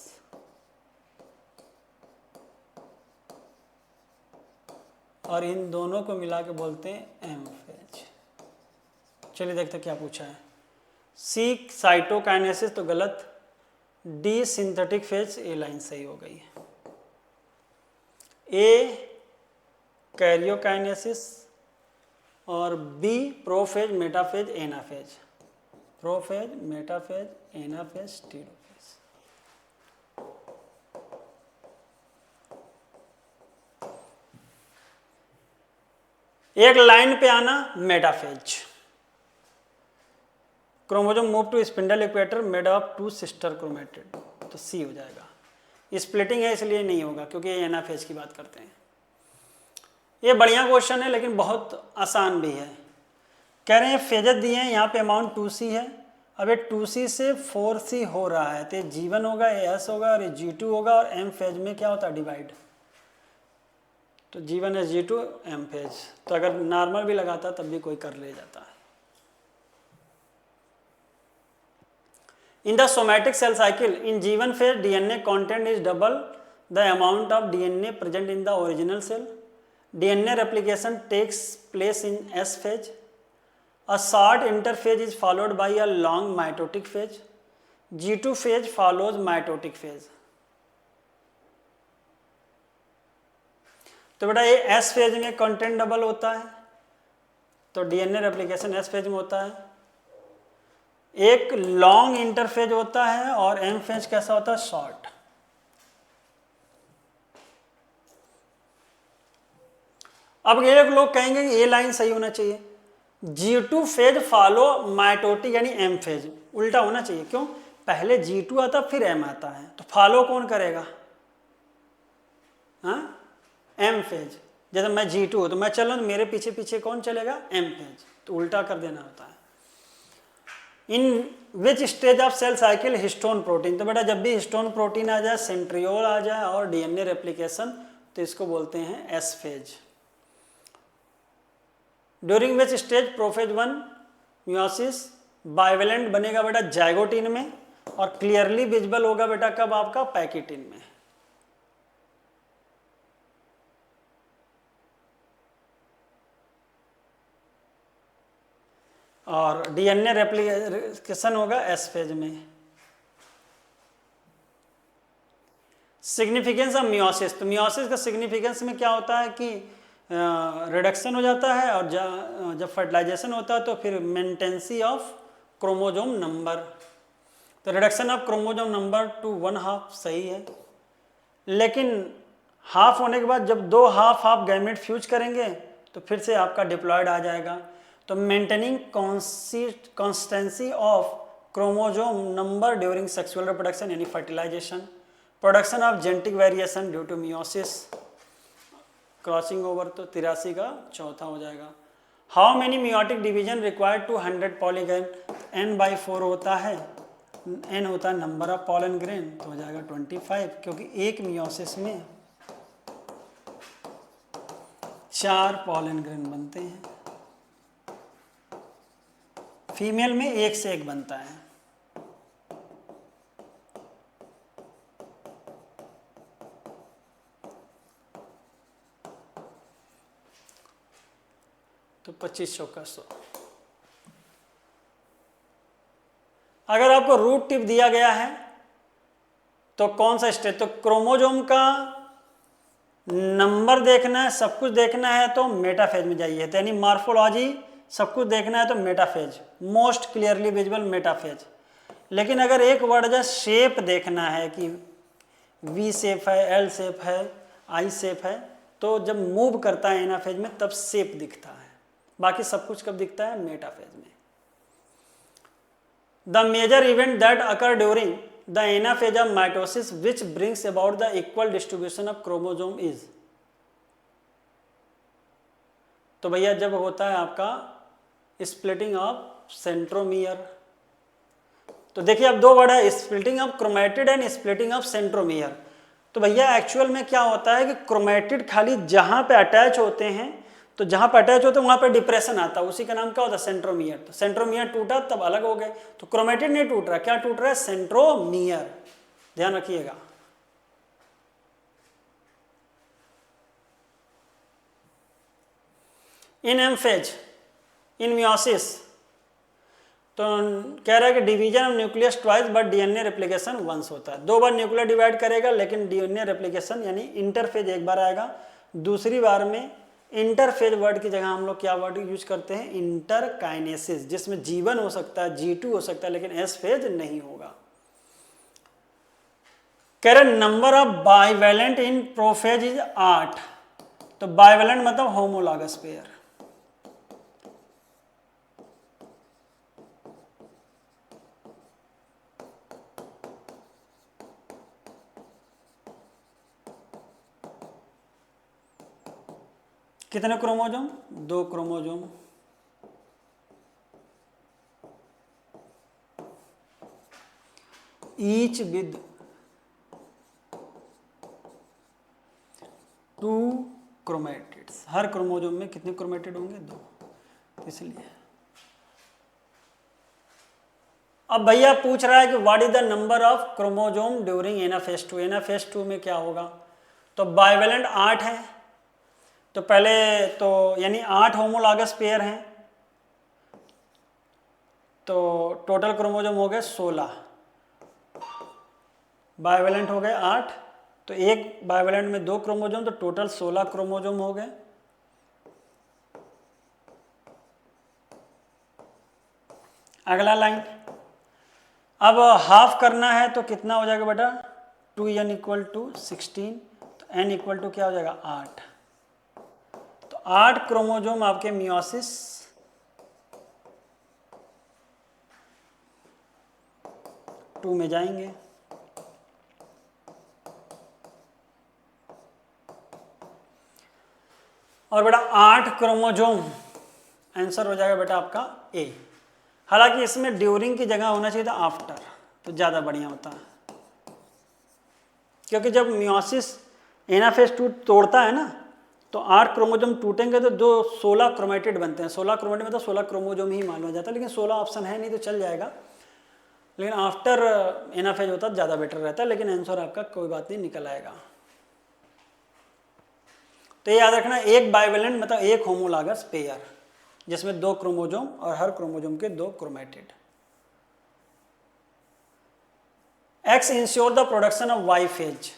और इन दोनों को मिला के बोलते हैं एम फेज। चलिए देखते क्या पूछा है। सी साइटोकाइनेसिस तो गलत, D synthetic phase, A line सही हो गई है। ए कैरियोकाइनेसिस और B prophase, metaphase, anaphase. Prophase, metaphase, anaphase, telophase. एक लाइन पे आना metaphase, chromosome move to spindle equator made of 2 sister chromatid, तो सी हो जाएगा। स्प्लिटिंग है इसलिए नहीं होगा, क्योंकि ये एनाफेज की बात करते हैं। ये बढ़िया क्वेश्चन है लेकिन बहुत आसान भी है। कह रहे हैं फेजेस दिए हैं, यहाँ पे अमाउंट 2C है। अब ये 2C से 4C हो रहा है, तो G1 होगा, ये S होगा और ये G2 होगा, और M फेज में क्या होता है डिवाइड, तो G1 S G2 M phase. तो अगर नॉर्मल भी लगाता तब भी कोई कर ले जाता है। In the somatic cell cycle in G1 phase DNA content is double the amount of DNA present in the original cell. DNA replication takes place in S phase. A short interphase is followed by a long mitotic phase. G2 phase follows mitotic phase. तो बेटा ये S phase में content double होता है, तो DNA replication S phase में होता है। एक लॉन्ग इंटरफेज होता है और M फेज कैसा होता है, शॉर्ट। अब ये लोग कहेंगे कि ये लाइन सही होना चाहिए, G2 फेज फॉलो माइटोटिक यानी M फेज, उल्टा होना चाहिए। क्यों? पहले G2 आता फिर M आता है, तो फॉलो कौन करेगा? हाँ, M फेज। जैसे मैं G2 हूं तो मैं चल रहा हूं, मेरे पीछे पीछे कौन चलेगा? M फेज, तो उल्टा कर देना होता है। In which stage of cell cycle histone protein, तो बेटा जब भी हिस्टोन प्रोटीन आ जाए, सेंट्रियोल आ जाए और DNA रेप्लिकेशन, तो इसको बोलते हैं S phase. During which stage prophase 1 meiosis, bivalent बनेगा बेटा जाइगोटिन में, और क्लियरली विजिबल होगा बेटा कब आपका पैकिटिन में। और डीएनए रेप्लिकेशन होगा एस फेज में। सिग्निफिकेंस ऑफ मियोसिस, तो मियोसिस का सिग्निफिकेंस में क्या होता है कि रिडक्शन हो जाता है, और जब फर्टिलाइजेशन होता है तो फिर मेंटेनेंसी ऑफ क्रोमोजोम नंबर। तो reduction of chromosome number two 1/2 सही है, लेकिन हाफ होने के बाद जब 2 हाफ गैमेट फ्यूज करेंगे तो फिर से आपका डिप्लॉयड आ जाएगा। तो maintaining constancy of chromosome number during sexual reproduction यानी fertilisation, production of genetic variation due to meiosis, crossing over, तो 83 का चौथा हो जाएगा। How many meiotic division required to 100 pollen grain, n/4 होता है, n होता है नंबर ऑफ पॉलन ग्रेन, तो हो जाएगा 25, क्योंकि एक मियोसिस में 4 पॉलन ग्रेन बनते हैं, फीमेल में 1 से 1 बनता है। तो 2500 का 100। अगर आपको रूट टिप दिया गया है तो कौन सा स्टेज, तो क्रोमोजोम का नंबर देखना है, सब कुछ देखना है तो मेटाफेज में जाइए, तो यानी मॉर्फोलॉजी सब कुछ देखना है तो metaphase, most clearly visible metaphase. लेकिन अगर एक वर्ड जा शेप देखना है कि वी शेप है, एल शेप है, आई शेप है, तो जब मूव करता है एनाफेज में तब शेप दिखता है, बाकी सब कुछ कब दिखता है, मेटाफेज में। The major event that occur during the anaphase of mitosis which brings about the equal distribution of chromosome is, तो भैया जब होता है आपका स्प्लिटिंग ऑफ सेंट्रोमियर। तो देखिए अब 2 वर्ड है, splitting of chromatid and splitting of centromere. तो भैया एक्चुअल में क्या होता है कि क्रोमेटिड खाली जहां पे अटैच होते हैं, तो जहां पे अटैच होते हैं वहां पे डिप्रेशन आता है, उसी का नाम क्या होता है, सेंट्रोमियर। तो सेंट्रोमियर टूटा तब अलग हो गए, तो क्रोमेटिड नहीं टूट रहा, क्या टूट रहा है, सेंट्रोमियर, ध्यान रखिएगा। इन एम्फेज, इन मियोसिस, तो कह रहा है कि division of nucleus twice but DNA replication once होता है, 2 बार न्यूक्लियर डिवाइड करेगा, लेकिन डीएनए रेप्लिकेशन यानी इंटरफेज 1 बार आएगा। दूसरी बार में इंटरफेज वर्ड की जगह हम लोग क्या वर्ड यूज करते हैं, इंटरकाइनेसिस, जिसमें G1 हो सकता है, G2 हो सकता है, लेकिन एस फेज नहीं होगा। कह रहे number of bivalent in prophase is 8, तो बाइवेलेंट मतलब होमोलॉगस पेयर। कितने chromosome, 2 chromosome. Each with 2 chromatids, her chromosome में कितने क्रोमेटिड होंगे, 2, इसलिए। अब भैया पूछ रहा है कि what is the number of chromosome during anaphase 2, anaphase 2 में क्या होगा, तो बाइवेलेंट 8 है, तो पहले तो यानी 8 होमोलॉगस पेयर हैं, तो टोटल क्रोमोजोम हो गए 16, बाइवेलेंट हो गए 8, तो एक बाइवेलेंट में 2 क्रोमोजोम, तो टोटल 16 क्रोमोजोम हो गए। अगला लाइन, अब हाफ करना है तो कितना हो जाएगा बेटा, 2n = 16, तो n = क्या हो जाएगा, 8। 8 क्रोमोजोम आपके मियोसिस टू में जाएंगे। और बेटा 8 क्रोमोजोम आंसर हो जाएगा बेटा आपका ए। हालांकि इसमें ड्यूरिंग की जगह होना चाहिए था आफ्टर, तो ज़्यादा बढ़िया होता है, क्योंकि जब मियोसिस एनाफेज 2 तोड़ता है ना, तो 8 क्रोमोजोम टूटेंगे तो जो 16 क्रोमेटिड बनते हैं, 16 क्रोमेटिड में तो 16 क्रोमोजोम ही मालूम हो जाता है, लेकिन 16 ऑप्शन है नहीं तो चल जाएगा, लेकिन आफ्टर एनाफेज होता तो ज़्यादा बेटर रहता है, लेकिन आंसर आपका कोई बात नहीं निकल आएगा। तो ये याद रखना, एक बाइवेलेंट मतलब एक होमोलॉगस पेयर जिसमें 2 क्रोमोजोम और हर क्रोमोजोम के 2 chromatid. X ensure the production of Y phase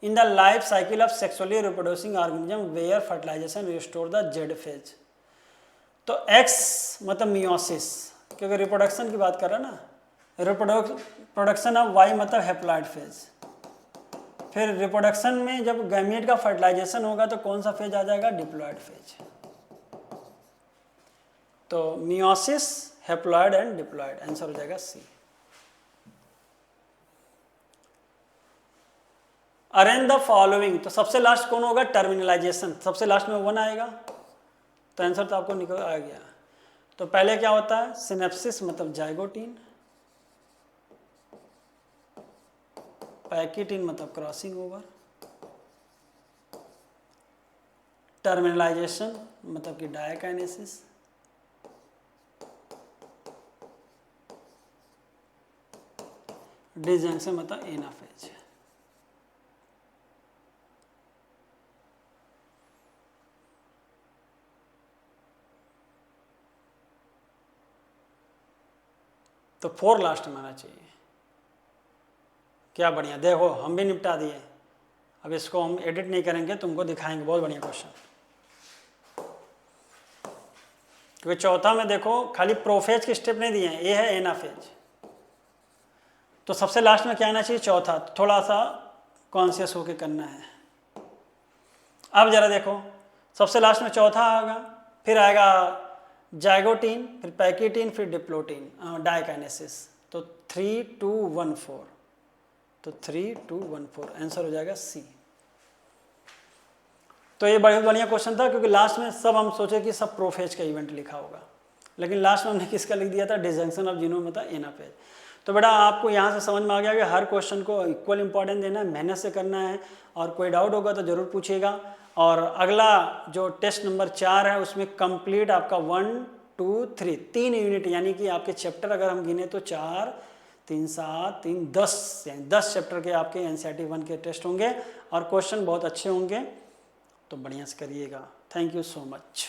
in the life cycle of sexually reproducing organism where fertilization restore the Z phase। तो X मतलब मियोसिस, क्योंकि रिप्रोडक्शन की बात कर रहा है ना, प्रोडक्शन ऑफ Y मतलब हैप्लॉइड फेज। फिर रिप्रोडक्शन में जब गैमीट का फर्टिलाइजेशन होगा तो कौन सा फेज आ जाएगा, डिप्लॉइड फेज। तो meiosis, haploid and diploid, answer हो जाएगा सी। अरेंज द फॉलोइंग, तो सबसे लास्ट कौन होगा, टर्मिनलाइजेशन, सबसे लास्ट में 1 आएगा, तो आंसर तो आपको निकल आ गया। तो पहले क्या होता है, सिनेप्सिस मतलब जाइगोटीन, पैकिटीन मतलब क्रॉसिंग ओवर, टर्मिनलाइजेशन मतलब कि डायकाइनेसिस, डिसजंक्शन मतलब एनाफेज। तो 4 लास्ट में आना चाहिए। क्या बढ़िया, देखो हम भी निपटा दिए, अब इसको हम एडिट नहीं करेंगे, तुमको दिखाएंगे, बहुत बढ़िया क्वेश्चन। क्योंकि चौथा में देखो खाली प्रोफेज के स्टेप नहीं दिए हैं, ये है एनाफेज, तो सबसे लास्ट में क्या आना चाहिए, चौथा। थोड़ा सा कॉन्शियस होके करना है। अब जरा देखो, सबसे लास्ट में चौथा आएगा, फिर आएगा जाइगोटीन, फिर पैकिटीन, फिर डिप्लोटीन, डायकाइनेसिस, तो 3 2 1 4, तो 3 2 1 4 आंसर हो जाएगा सी। तो ये बहुत बढ़िया क्वेश्चन था, क्योंकि लास्ट में सब हम सोचे कि सब प्रोफेज का इवेंट लिखा होगा, लेकिन लास्ट में हमने किसका लिख दिया था, डिसजंक्शन ऑफ जीनोम मतलब एनाफेज। तो बेटा आपको यहाँ से समझ में आ गया कि हर क्वेश्चन को इक्वल इंपॉर्टेंस देना है, मेहनत से करना है, और कोई डाउट होगा तो ज़रूर पूछिएगा। और अगला जो टेस्ट नंबर 4 है उसमें कंप्लीट आपका 1 2 3 3 यूनिट, यानी कि आपके चैप्टर अगर हम गिने तो 4 3 7 3 10, यानी 10 चैप्टर के आपके NCERT 1 के टेस्ट होंगे, और क्वेश्चन बहुत अच्छे होंगे, तो बढ़िया से करिएगा। Thank you so much.